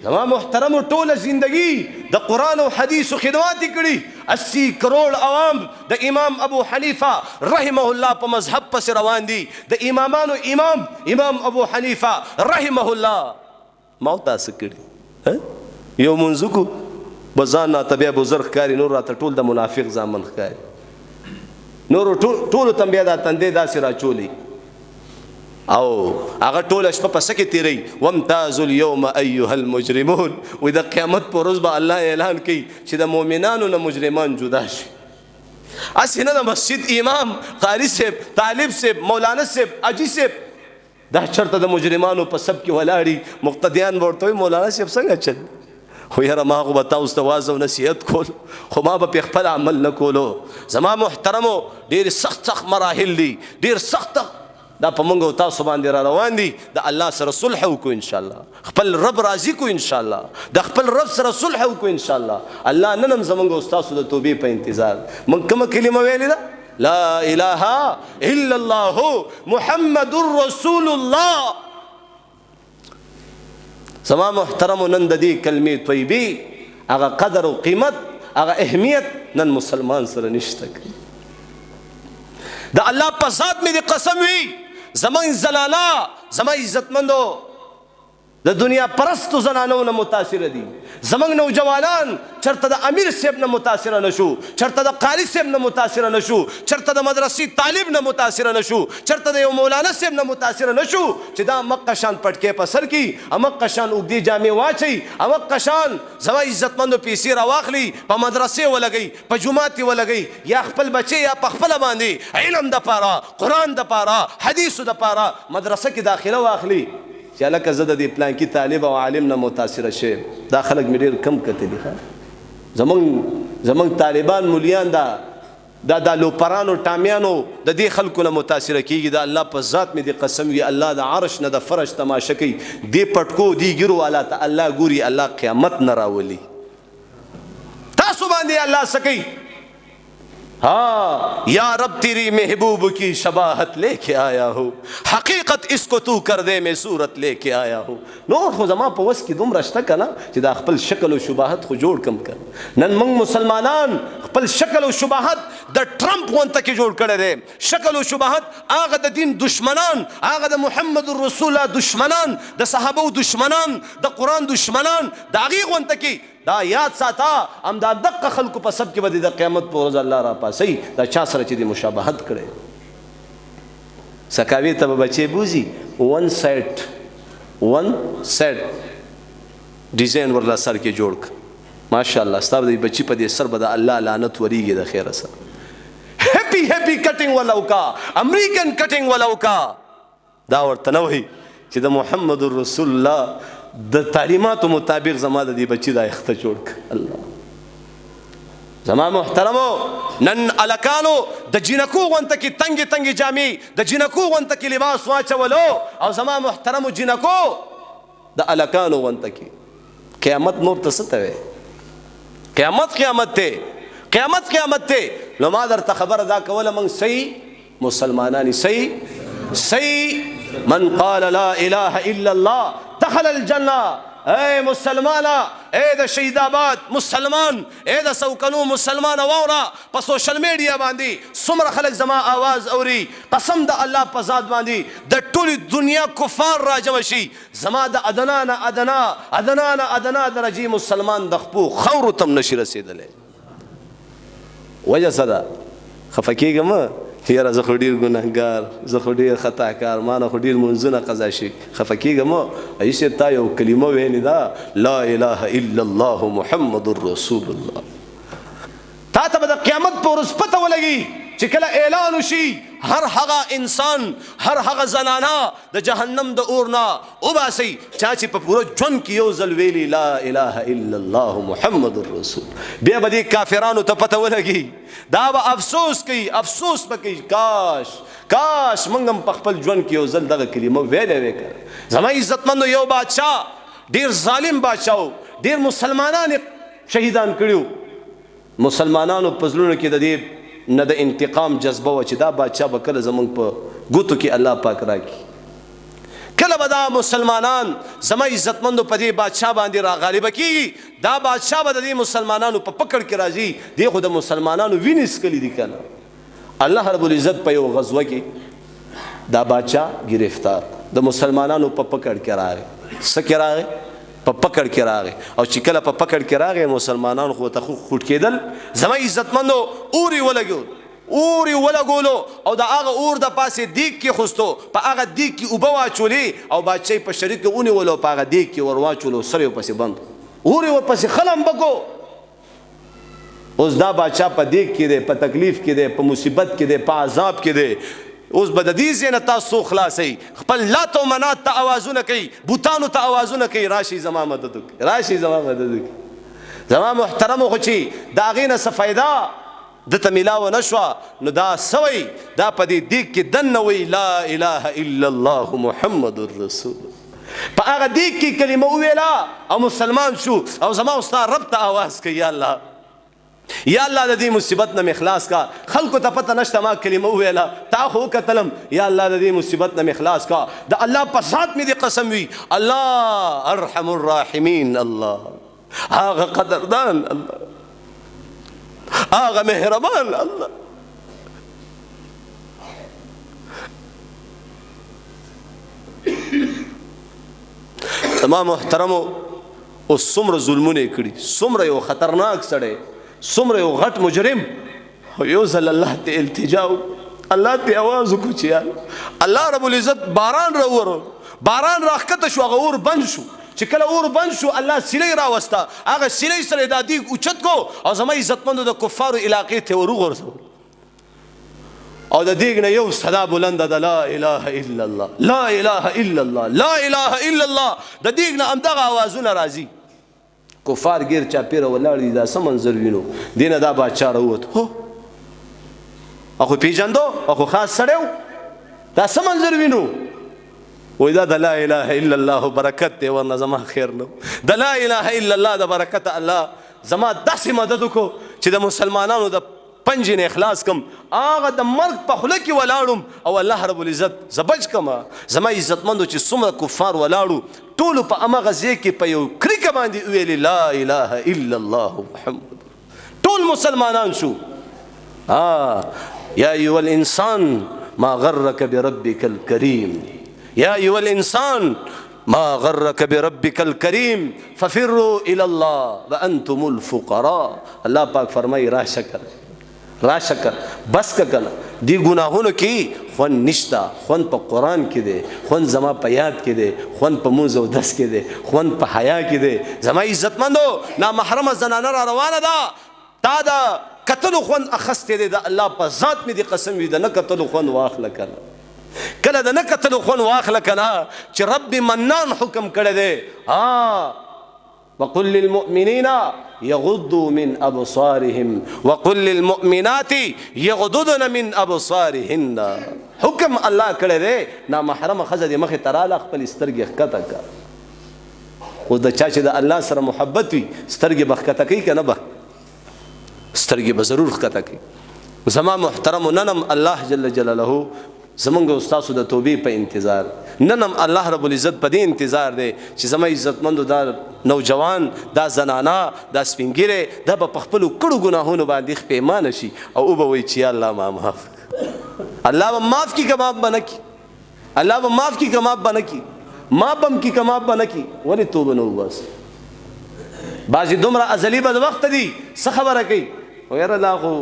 زما محترمو ټوله زندگی د قرآن او حدیثو خدمات کړي. 80 کروڑ عوام د امام ابو حنیفه رحمه الله په مذهب پس روان دي. د امامانو امام ابو حنیفه رحمه الله ما تاسو کړي یو منځ کو بزان تبع بزرګ کاری نور راته ټول د منافق ځامن ښکاري، نور ټول تنبیه دا تندې داسې راچولی او هغه ټوله شپه په څه کې تېروي. وامتازوا اليوم ایها المجرمون. وایي د قیامت په ورځ به الله اعلان کوي چې د مؤمنانو نه مجرمان جدا شي. هسې نه د مسجد امام قاري صاحب طالب صاحب مولانا صاحب حاجي صاحب دا چېرته د مجرمانو په سب کې ولاړي مقتدیان به ورته وایي مولانا صاحب څنګه چل خو یاره ما خو به تاسو ته واز او نصیحت کول خو ما به پې خپل عمل نه کولو. زما محترمو ډېر سخت مراحل دي، ډېر سخت دا په موږ او تاسو باندې را روان دي. د الله سره صلح وکړو انشاءالله، خپل رب راضي کړو انشاءالله، د خپل رب سره صلح وکړو انشاءالله. الله نن هم زموږ او تاسو د توبې په انتظار. موږ کومه کلمه ویلې ده؟ لا اله الا الله محمد رسول الله. زما محترمو نن د دې کلمې طیبې هغه قدر او قیمت هغه اهمیت نن مسلمان سره نشته. د الله په ذات مې د قسم وي زموږ زنانا زما عزتمندو د دنیا پرستو زنانو نه متاثره دي. زموږ نوجوانان چرته د امیر صاحب نه متاثره نشو، چرته د قاری صاحب نه متاثره نشو، چرته د مدرسې طالب نه متاثره نشو، چرته د یو مولانا صاحب نه متاثره نشو چې دا مقه شان پټکې په سر کې امقه شان اوږدې جامې واچي، امقه شان زما عزتمندو پیسې راواخلي په مدرسې ولګي، په جومات کې ولګي، یا خپل بچې یا په خپله باندې علم دپاره قرآن دپاره حدیثو دپاره مدرسه کې داخله واخلي چې هلکه زه د دې پلانکي طالب او عالم نه متاثره شویم. دا خلک مې ډېر کم کتلي. زمونږ طالبان مولیان دا لوپرانو ټامیانو د دې خلکو نه متاثره کېږي. د الله په ذات مې د قسم وي الله د عرش نه د فرش تماشه کوي. دې پټکو دې ګیرو والا ته الله ګوري، الله قیامت نه راولي. تاسو باندې الله څه کوي؟ हाँ या रब तेरी महबूब की शबाहत लेके आया हो, हकीकत इसको तू कर दे मैं सूरत लेके आया हो. نور خو زما په وس کې دومره شته که نه چې دا خپل شکل او شباهت خو جوړ کم کړ. نن موږ مسلمانان خپل شکل او شباهت د ټرمپ غونته کې جوړ کړی دی. شکل او شباهت هغه د دین دشمنان، هغه د محمد رسول الله دشمنان، د صحابو دشمنان، د قرآن دشمنان د هغې غونته کې دا یاد ساته هم دا دقه خلکو په سب کې به د قیامت په ورځ الله را پاسوي دا چا سره چې د مشابهت کړی. سکاوي ته به بچې بوځي ون سیټ ډیزاین ورله سر کې جوړ کړه ماشاءالله ستا د بچي په دې سر به د الله لعنت وریږي د خیره سره. هیپي کټینګ ولو کا امریکن کټینګ ولو کا دا ورته نه وایي چې د محمد رسول الله د تعلیماتو مطابق زما د دې بچی دا اخته جوړ کړه. الله زما محترمو نن الکانو د جنکو غونته کې تنګې جامې د جنکو غونته کې لباس واچولو او زما محترمو جنکو د الکانو غونته کې قیامت نور ته څه ته وایي؟ قیامت ته نو ما درته خبره دا کوله موږ صحیح مسلمانان صحیح من قال لا اله الا الله دخل الجنه. اے مسلمانا، اے د شهید آباد مسلمان، اے د سوکنو مسلمان واورا په سوشل میډیا باندې څومره خلک زما आवाज اوري قسم د الله په ذات باندې د ټولي دنیا کفار راجم شي زما د ادنا درجه مسلمان د خپو خور تم نشي رسیدلې. وجه صدا خفکیګم یاره زه خو ډېر ګناهګار، زه خو ډېر خطاکار، ما نه خو ډېر منځونه قضا شي. خفه کېږم ایسې تا یو کلمه ویلې ده لا اله الا الله محمد رسول الله. تا ته به د قیامت په ورځ پته ولګي چې کله اعلان وشي هر هغه انسان هر هغه زنانه د جهنم د اور نه وباسي چا چې په پوره ژوند کې یو ځل ویلي لا اله الا الله محمد رسول. بیا به دې کافرانو ته پته ولګي، دا به افسوس کوي، افسوس به کوي کاش موږ هم په خپل ژوند کې یو ځل دغه کلمه ویلې وې کړه. زما عزتمندو یو بادشاه ډیر ظالم بادشاه و، ډیر مسلمانان شهیدان کړیو. مسلمانانو په زړونو کې د دې نه د انتقام جذبه و چې دا بادشاه به کله زمونږ په ګوتو کې الله پاک راکړي، کله به دا مسلمانان زما عزتمندو په دې بادشاه باندې راغالبه کېږي. دا بادشاه به د دې مسلمانانو په پکړ کې راځي. دی خو د مسلمانانو وینې څکلي دي که نه. الله رب العزت په یو غزوه کې دا بادشاه گرفتار د مسلمانانو په پکړ کې راغی. څه کې راغی؟ په پکړ کې راغی. او چې کله په پکړ کې راغی مسلمانانو خو ته خوټ کېدل. زما عزتمندو اور یې ولګولو او د هغه اور د پاسې دیګ کې خوستو، په هغه دیګ کې اوبه واچولې او بادشاه په شریک کې ونیولو، په هغه دیګ کې ور واچولو، سر یې ورپسې بند، اور یې ورپسې خلم بکو. اوس دا بادشاه په دیګ کې دی، په تکلیف کې دی، په مصیبت کې دی، په عذاب کې دی. اوس به د دې ځای نه تاسو خلاصئ، خپل لات او منات ته اوازونه کوي، بوتانو ته اوازونه کوي، راشئ زما مدد وکړئ، راشئ زما مدد وکړئ. زما محترمو خو چې د هغې نه څه فایده دته میلاوه نه شوه نو دا څه وایي؟ دا په دې دیګ کې دننه وایي لا اله الا الله محمد رسول. په هغه دیګ کې کلمه وویله او مسلمان شو. او زما او ستا رب ته آواز کوي یا الله یا الله د دې مصیبت نه مې خلاص کا. خلکو ته پته نشته ما کلمه وویله، تا خو وکتلم، یا الله د دې مصیبت نه مې خلاص کا. د الله په ذات مې دې قسم وي، الله ارحم الراحمین، الله هغه قدردان، الله هغه مهربان، الله. زما محترمو اوس څومره ظلمونه یې کړي، څومره یو خطرناک سړی، څومره یو غټ مجرم. یو ځل الله ته التجا، الله ته آواز وکړو چې الله رب العزت باران راوورو، باران راښکته شو، هغه اور بند شو. چې کله اور بند شو الله سیلۍ راوسته، هغه سیلۍ سره دا دیګ اوچت کو او زما عزتمندو د کفارو علاقې ته ور وغورځول. او د دیګ نه یو صدا بلنده ده لا اله الا الله، لا اله الا الله، لا اله الا الله. د دیګ نه همدغه اوازونه راځي. کفار ګیر چاپیره ولاړ دي، دا څه منظر وینو. دې نه دا بادشاه راووت، هو اخو پیژندو، اخو خاص سړی و، دا څه منظر وینو؟ وای دا د لا اله الا الله برکت دی، ورنه زما خیر نه. د لا اله الا الله د برکت الله زما داسې مدد وکړو چې د مسلمانانو د پنجې نه اخلاص کم. هغه د مرګ په خوله کې ولاړم او الله رب العزت زه بچ کما. زما عزتمندو چې څومره کفار ولاړو ټولو په همغه ځای کې په یو کریکه باندې وویلې لا اله الا الله محمد. ټول مسلمانان شو. یا ایها الانسان ما غرک بربک الکریم، یا ایها الانسان ما غرک بربک الکریم ففروا الی الله وانتم الفقراء. الله پاک فرمایي راشه کړه بس که کنه دی ګناهونو کې خوند نشته. خوند په قرآن کې دی، خوند زما په یاد کې دی، خوند په مونځ او دس کې دی، خوند په حیا کې دی. زما عزتمندو نامحرمه زنانه را روانه ده، تا د کتلو خوند اخستی دی. د الله په ذات مې دې قسم وي د نه کتلو خوند واخله کنه. کله د نه کتلو خوند واخله کنه چې رب منان حکم کړی دی. وقل للمؤمنین یغضوا من ابصارهم وقل للمؤمنات یغضضن من ابصارهن. حکم الله کړی دی نامحرمه ښځه دې مخې ته راله خپل سترګې ښکته کړه. اوس د چا چې د الله سره محبت وي سترګې به ښکته کوي که نه به؟ سترګې به ضرور ښکته کوي. زما محترمو ننم الله جل جلاله زمونږ استاسو د توبې په انتظار، ننم الله رب العزت په دې انتظار دی چې زما عزتمندو دا نوجوان، دا زنانا، دا سپینګیری دا به په خپلو کړو ګناهونو باندې پښیمانه شي او به وایي چې یا الله ما معاف. الله به معاف کي که معاف به نه کي؟ الله به معاف کي که معاف به نه کي؟ ما به هم کي که معاف به نه کي؟ ولې توبه نه وباسي؟ بعضې دومره ازلي بد وخته دي څه خبره کوي؟ یاره دا خو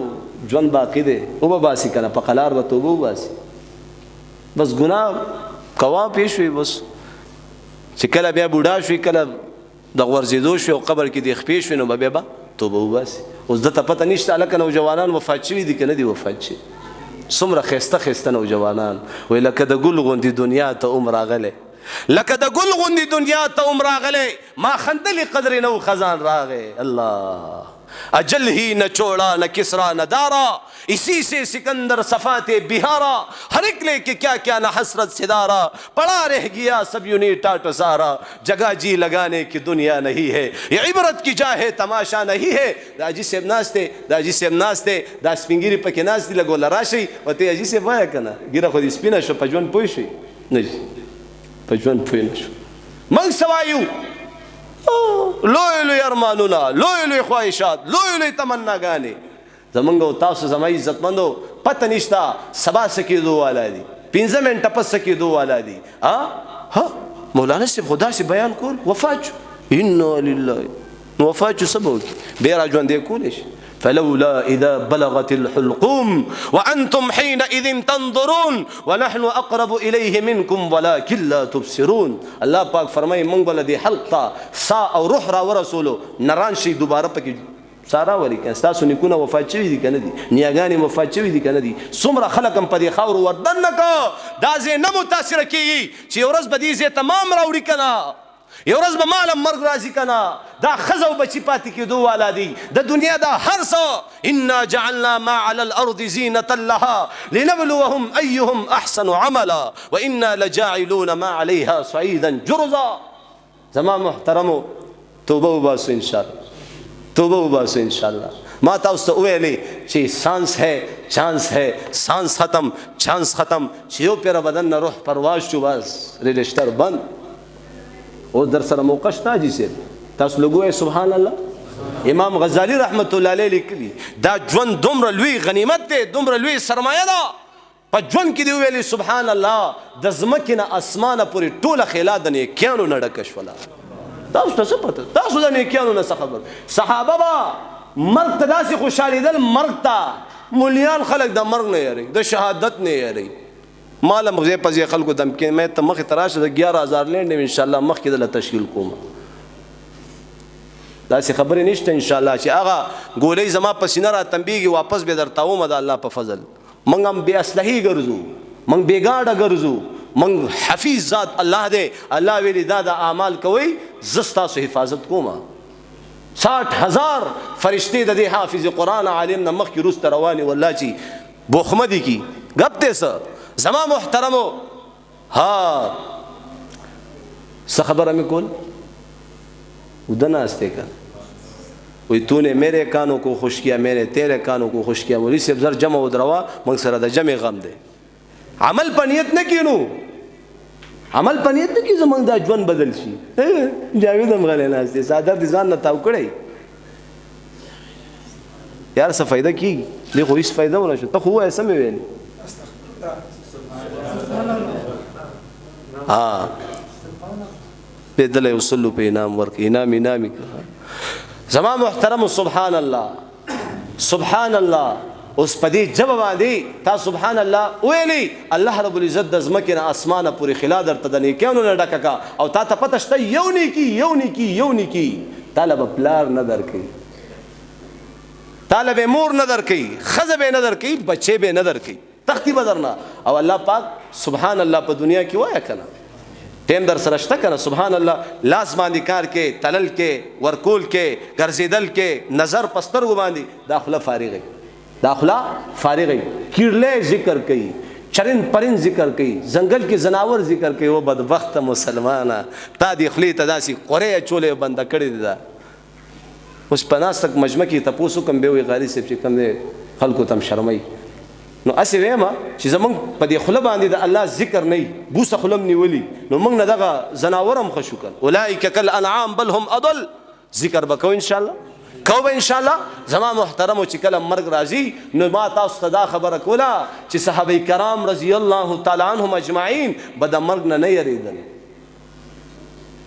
ژوند باقي دی، وبباسي که نه په قلار به توبه وباسي. بس ګناه کوا پېښ شوي، بس چې کله بیا بوډا شوي، کله د غورځېدو شوي او قبر کې د خپې شوي نو به بیا به توبه وباسي. اوس دته پته نشته هلکه نوجوانان وفات شوي دي که نه دي وفات شوي. څومره ښایسته ښایسته نوجوانان وایي لکه د ګل غوندې دنیا ته هم راغلی، لکه د ګل غوندې دنیا ته هم راغلی، ما خندلې قدر نو خزان راغی. اللہ اجل ہی نہ چھوڑا نہ کسرا نہ دارا، اسی سے سکندر صفات بہارا، ہر ایک لے کے کیا کیا نہ حسرت سدارا، پڑا رہ گیا سب یونی ٹاٹ سارا، جگہ جی لگانے کی دنیا نہیں ہے، یہ عبرت کی جا ہے تماشا نہیں ہے. دا اجی صاحب ناستے، دا اجی صاحب ناستے، دا سپینګری پکې ناست دي لګول راشي وته اجی صاحب وایه کنه ګیره خو دې سپینه شو په ژوند پوه شي نه په ژوند پوه نه شو. موږ سوایو لوی لوی ارمانونه، لوی لوی خواهشات، لوی لوی تمناګانې، زمونږ او تاسو زما عزتمندو پته نشته سبا څه کېدو والا دي، 15 منټه پس څه کېدو والا دي. مولانا صاحب خدا سے بیان کول وفات شو، انا لله وفات شو سبا وکړي بیا را ژوندی کولی شي. فلولا اذا بلغت الحلقوم وانتم حينئذ تنظرون ونحن اقرب اليه منكم ولكن لا تبصرون. الله پاک فرمایي موږ بل دې حلق تا سا او روح را ورسولو نران شي دوباره پکې سارا ولی کنه تاسو نیکونه وفات شوي دي کنه دي، نیاګانې وفات شوي دي کنه دي، څومره خلک هم په دې خاورو وردن نه کو دا ځای نه متاثره کېږي چې یو ورځ به دې ځای تمام راوړي کنه، یو ورځ به مال مرګ راځي کنه، دا ښځه او بچي پاتې کېدو والا دي، د دنیا دا هر څه. انا جعلنا ما على الارض زینة لها لنبلوهم ایهم احسن عملا وانا لجاعلون ما عليها صعيدا جرزا. زما محترمو توبه وباسو انشاءالله، توبه وباسو انشاءالله. ما تاسو ته ویلې چې سانس ہے چانس ہے، سانس ختم چانس ختم، چې یو پیر بدن نه روح پرواز شو بس رجسٹر بند. او در سره موقع شته جی سي تاسو لګوي سبحان الله. امام غزالی رحمت الله علیه لیکلی دا ژوند دومره لوی غنیمت دی، دومره لوی سرمایه ده، په ژوند کې دی ویلي سبحان الله د ځمکې نه اسمانه پورې ټوله خیلا د نیکیانو نه ډکه شوله. تاسو ته څه پته؟ تاسو د نیکیانو نه څه خبر؟ صحابه به مرګ ته داسې خوشحالېدل، مرګ ته مولیان خلک د مرګ نه یری، د شهادت نه یری. مال مغزه پځې خلکو دم کې مې ته مخې تراشه د 11000 لینډ ان شاء الله مخکې د تشکیل کوم. دا څه خبرې نشته ان شاء الله چې هغه ګولې زما پسینه را تنبیږي واپس به درتاو مد الله په فضل. موږ هم بے اصلحي ګرځو، موږ بیګاډه ګرځو، موږ حفیظ ذات الله دې. الله ویلي دا د اعمال کوي زستا سو حفاظت کوم. 60,000 فرشتي د دې حافظ قرآن عالم نه مخکې روس رواني والله چې بوخمدي کی غب ته سه زما محترمو. ها څه خبره مې کول ودنا استه کا وی تو نے میرے کانوں کو خوش کیا، میں نے تیرے کانوں کو خوش کیا. مولوی صاحب زر جمع ودروا موږ سره د جمع غم دی. عمل په نیت نه کینو، عمل په نیت نه کی زمونږ دا ژوند بدل شي. جاوید هم غلی ناست دی ساده دي ځان نه تاو کړی یار څه فایده کیږي دی خو هیڅ فایده ونه شو. ته خو وایه سمې ویلې پیدل وصلو په انعام ورک انعام انعامي زما محترم. سبحان الله سبحان الله. اوس په دې جواب باندې تا سبحان الله ویلي الله رب العزت د ځمکې نه اسمانه پورې خلا درته د نیکیانو نه ډکه کا او تا ته پته شته یو نیکي یو نیکي یو نیکي طالب پلار نه درکوي، طالب مور نه درکوي، ښځه به نه درکوي، بچې به نه درکوي، تختی به درنه. او الله پاک سبحان الله په دنیا کې وایه کنه ټیم در سره شته کنه سبحان الله. لاس باندې کار کې، تلل کې، ورکول کې، ګرځېدل کې، نظر پسترګو باندې داخله فارغه داخله فارغه کیړلې ذکر کوي، چرند پرند ذکر کوي، ځنګل کې زناور ذکر کوي. و بدبخت مسلمانه تا دی خلی ته داسې قورې چولې بنده کړې ده. اوس په ناس تک مجمع کې تاسو کوم به وي غالي صاحب چې کوم دی خلکو تم شرمای نو اسې وېما چې زمونږ په دې خله باندې د الله ذکر نه بوسه خلم نیولي نو موږ نه دغه زناورم خشو کړ. اولئک کالانعام بل هم اضل. ذکر وکاو ان شاء الله کو به ان شاء الله. زما محترمو چې کله مرګ راځي نو ما تاسو ته دا خبره کوله چې صحابه کرام رضی الله تعالی عنهم اجمعین به د مرګ نه یریدل.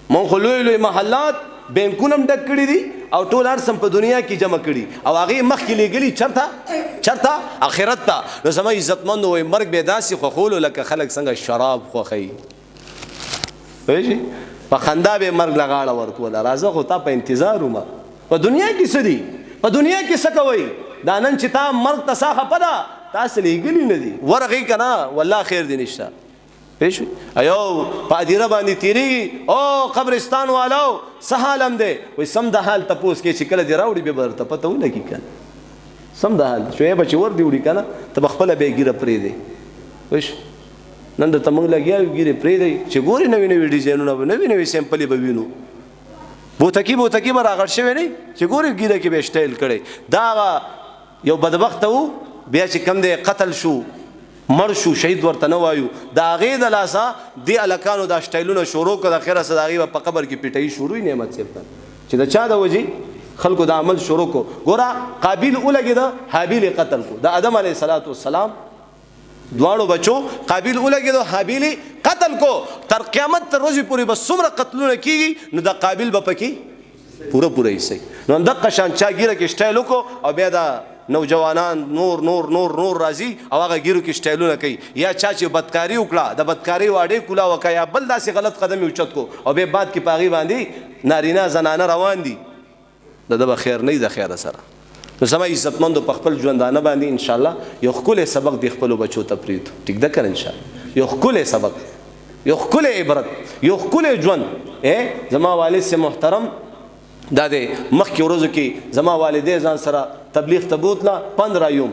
مونږ خو لوی لوی محلات بینکونه هم ډک کړي دي او ټول ارسم په دنیا کې جمع کړي او هغه مخکې لګلي چرته اخرت ته. نو زما عزتمند وي مرګ به داسې خوخولو لکه خلک څنګه شراب خوخی وایي په خندا به مرګ لغاړه ورکول. راځه خو تا په انتظار ومه په دنیا کې څه دي، په دنیا کې څه کوي. دا نن چې تا مرګ ته ساخه پده تاسو لګلی نه دي ورغی کنه والله خیر دي نشته پېښ ایو پادیره باندې تیری او قبرستان والو سهالم دے وای سم د حال تپوس کې چې کله دی راوړي به برته پته ونه کی کنه سم د حال شوی بچ ور دی وړي کنه ته خپل به ګیره پرې دی وښ نن د تمنګ لګیا ګیره پرې دی چې ګوري نوې نوې ډیزاینونه نوې نوې سیمپلې به وینو بوتکی به راغړ شوی نه چې ګوري ګیره کې به سټایل کړي دا یو بدبخت وو بیا چې کم دی قتل شو مر شو شهید ورته نه وایو دا غې د لاسا دی الکانو دا سټایلونه شروع کړه د خیره صداغي په قبر کې پیټي شروع نعمت سپتن چې دا چا د وجي خلکو د عمل شروع کو ګوره قابیل اولګي دا حابیل قتل کو د ادم علیه السلام دواړو بچو قابیل اولګي دا حابیل قتل کو تر قیامت تر ورځې پورې بس څومره قتلونه کیږي نو دا قابیل به پکې پوره یې سي نو د قشان چا ګیره کې سټایل کو او بیا دا نوجوانان نور راځي او هغه ګیرو کې سټایلونه کوي یا چا چې بدکاری وکړه د بدکاری واډې کولا وکا یا بل داسې غلط قدم اوچت کو او به بعد کې پاغي باندې نارینه زنانه روان دي د خیر نه د خیر سره نو سم عزتمند په خپل ژوندانه باندې ان شاء الله یو خپل سبق د خپل بچو ته پریږدو ټیک ده کړه ان شاء الله یو خپل سبق یو خپل عبرت یو خپل ژوند زما والد سے محترم دا د مخکې ورځو کې زما والدې ځان سره تبلیغ ته بوتله 15 یوم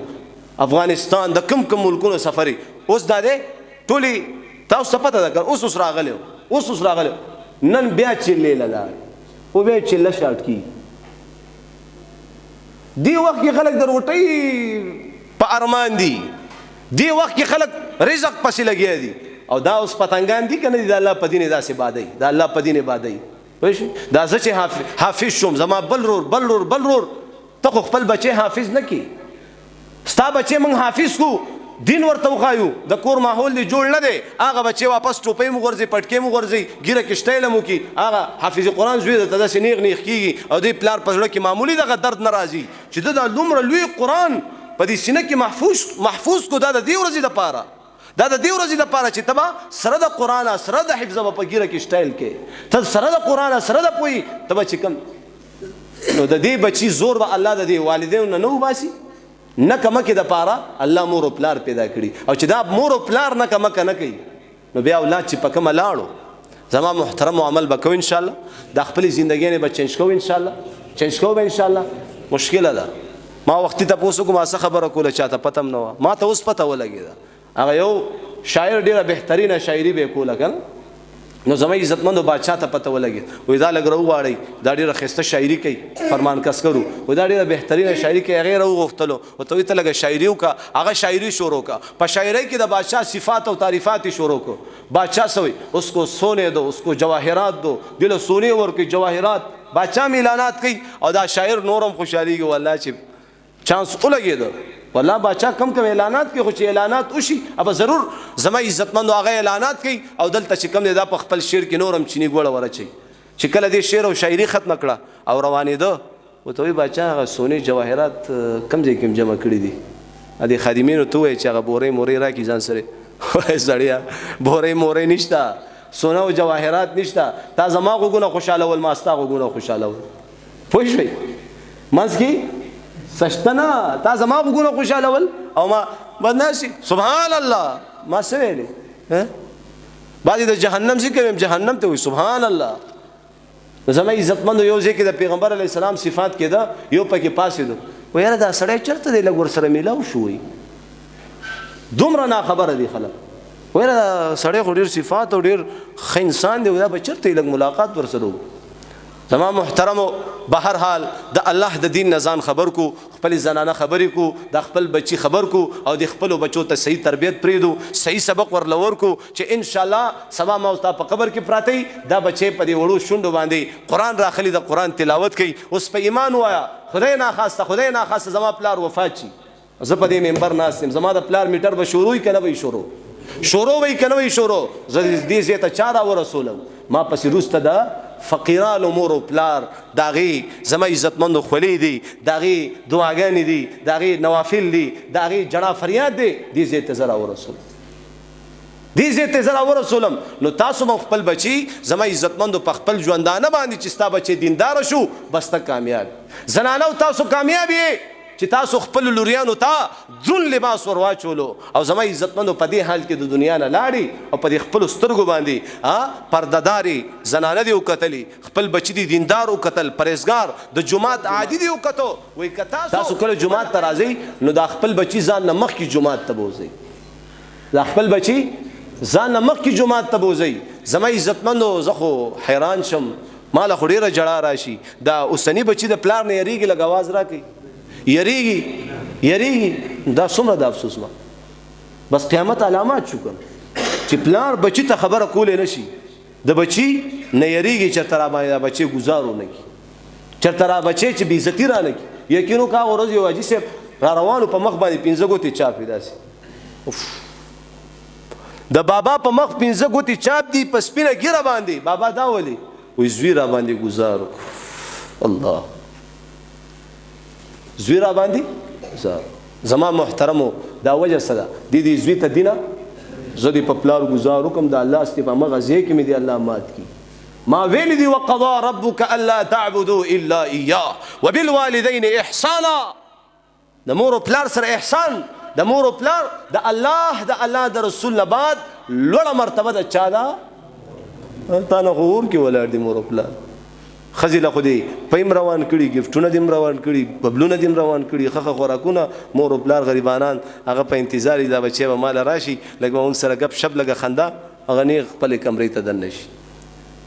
افغانستان د کم ملکونو سفري اوس دا د ټولي تاسو پته ده اوس راغلو نن بیا چلې لاله او بیا چلې شاټ کی دی وخت کې خلک د روټي په ارمان دي دی وخت کې خلک رزق پسې لګي دي او دا اوس پتنګان دي کنه د الله په دین داسې بادای د الله په دین بادای دا زه چې حافظ شوم زما بل رور ته خپل بچي حافظ نه کی ستا بچي مونږ حافظ کو دین ورته وخایو د کور ماحول دی جوړ نه دی هغه بچي واپس ټوپې مغورځي پټکې مغورځي ګیره کې سټایل مو کی هغه حافظ قرآن زوی د تاسو نیغ کیږي او د پلار پزړه کې معمولی دغه درد ناراضي چې د لومره لوی قرآن په دې سینه کې محفوظ کو دا د دې ورځې لپاره دا د دې ورځې لپاره چې تبا سره د قرآن سره د حفظ په ګیره کې سټایل کې ته سره د قرآن سره د پوي تبا چې کم نو د دې بچي زور به الله د دې والدینو نه وباسي نه کمکه د پاره الله مور او پلار پیدا کړي او چې دا مور او پلار نه کمکه نه کوي نو بیا اولاد چې پکم لاړو زما محترم عمل وکړو ان شاء الله د خپل ژوندۍ نه به چینج کوو ان شاء الله ان شاء الله مشکله ده ما وختي تاسو کومه خبره کوله چاته پتم نه ما ته اوس پته ولګیدا هغه یو شاعر ډیره بهترینه شاعري به کوله کنه نو زما عزتمندو بادشاہ ته پته ولګي وې دا لګرو واړی دا ډیره خسته شاعري کوي فرمان کس کرو و دا ډیره بهترینه شاعري کوي غیر او غختلو او ته ته لګه شاعري وکا هغه شاعري شروع کا په شاعري کې د بادشاہ صفات او تعریفات شروع کو بادشاہ سوي اس کو سونے دو اس کو جواهرات دو دل سونے ور کې جواهرات بادشاہ اعلانات کوي او دا شاعر نورم خوشالي کوي والله چې چانس ولګي والله بادشاہ کم اعلانات کوي خو چې اعلانات وشي اب ضرور زما عزتمندو هغه اعلانات کوي او دلته چې کم دا په خپل شعر کې نورم چینی ګوړه ورچي چې کله دې شعر او شاعري ختم کړه او روانې ده او ته بادشاہ هغه سونی جواهرات کم ځای کې جمع کړي دي ا دې خادمینو ته وایي چې هغه بورې مورې راکې ځان سره وای سړیا بورې مورې نشته سونا او جواهرات نشته تا زما غوونه خوشاله ول ماستا غوونه خوشاله ول پوه شئ منځ کې سشتنا تا زما غوونه خوشاله ول او ما بدناسي سبحان الله ما سویلې بعضی د جهنم ذکر جهنم ته وي سبحان الله زما عزتمند یو ځکه د پیغمبر علی السلام صفات کې دا یو پکې پاسې دو و یاره دا سړی چرته دی لګور سره میلاو شوی دومره نا خبره دی خلک و یاره سړی خو ډیر صفات او ډیر ښه انسان دی دا به چرته لګ ملاقات ورسره زما محترمو بهر حال د الله د دین نزان خبر کو خپل زنانه خبرې کو د خپل بچی خبر کو او د خپل بچو ته صحیح تربیت پریدو صحیح سبق ورلور کو چې ان شاء الله سبا ما او په قبر کې پراته دا بچي په دې وړو شوندو باندې قران راخلي د قران تلاوت کوي اوس په ایمان وایا خدای نه خاصه زما پلار وفات شي زه په دې منبر ناسم زما د پلار میټر به شروع کنه وي شروع وي کنه وي شروع زه دې زه ته چا را ورسولم ما پس روسته دا فقیران امور و پلار داغي زما عزتمندو خولي دي داغي دعاګانې دي داغي نوافل دي داغي جړه فریاد دي دې زه ته زرا ورسولم نو تاسو مخ خپل بچي زما عزتمندو په خپل ژوندانه باندې چې ستا بچي دیندار شو بس ته کامیاب زنانه تاسو کامیاب یې چې تاسو خپل لوریانو ته ځون لباس ور واچولو او زما عزتمندو په دې حال کې د دنیا نه لاړې او په دې خپل سترګو باندې پردهداري زنانه دي وکتلی خپل بچی دي دیندار وکتل پرهیزګار د جماعت عادي دي وکتو وای کتا تاسو کله جماعت ته راځي نو دا خپل بچی ځان نه مخکې جماعت ته بوزي دا خپل بچی ځان نه مخکې جماعت ته بوزي زما عزتمندو زه خو حیران شم ماله خو ډېره جړا راشي دا اوسني بچي د پلار نه یریږي لږ اواز راکوي یریږي دا څومره د افسوس ما بس قیامت علامات شو کوم چې پلار بچی ته خبره کولی نشي د بچی نه یریږي چېرته را باندې دا بچی ګزار ونه کړي چېرته را بچی چې بېعزتي را نه کړي یقینو کا ورځ یو حاجي صاحب را روانو په مخ باندې 15 ګوتې چاپې داسې د بابا په مخ 15 ګوتې چاپ دي په سپینه ګیره باندې بابا دا ولي وی زوی را باندې گزار وکړو الله زوی را باندې گزار زما محترمو دا وجه څه ده دې زوی ته دینه زه دې په پلار گزار وکړم د الله استې په هغه ځای کې مې دې الله مات کړي ما ویلي دي وقضا ربک الا تعبدوا الا اياه وبالوالدین احسانا د مور او پلار سره احسان د مور او پلار د الله د رسول نه بعد لوړه مرتبه د چا ده تا نه غور کې ولاړ دي مور او پلار ښځې له خو دې پیم روان کړي ګفټونه دې روان کړي ببلونه دې روان کړي ښه خوراکونه مور او پلار غریبانان هغه په انتظار دي دا بچی به ماله راشي لږ به موږ سره ګپ شپ لږه خندا هغه نیغ خپلې کمرې ته دننه شي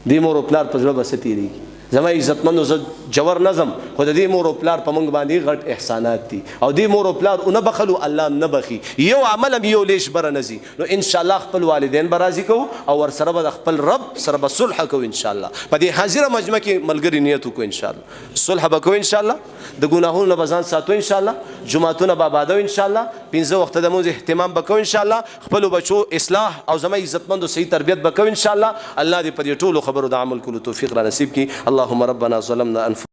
دې مور او پلار په زړه به څه تېرېږي زما عزتمندو زه جوور نظم خو د دې مور او پلار په موږ باندې غټ احسانات دي او دې مور او پلار ونه بخلو الله نه بخي یو عمل هم یو لیش بره نه ځي نو انشاءالله خپل والدین به راضي کوو او ورسره به د خپل رب سره به صلح کوو انشاءالله په دې حاضره مجمع کې ملګري نیت وکړو انشاءالله صلح به کوو انشاءالله د ګناهونو نه به ځان ساتو انشاءالله جماعتونه به آبادو انشاءالله 15 وخته د لمونځ اهتمام به کوو انشاءالله خپلو بچو اصلاح او زما عزتمندو صحیح تربیت به کوو انشاءالله الله دې په دې ټولو خبرو د عمل کولو توفیق را نصیب کړي اللهم ربنا ظلمنا انفسنا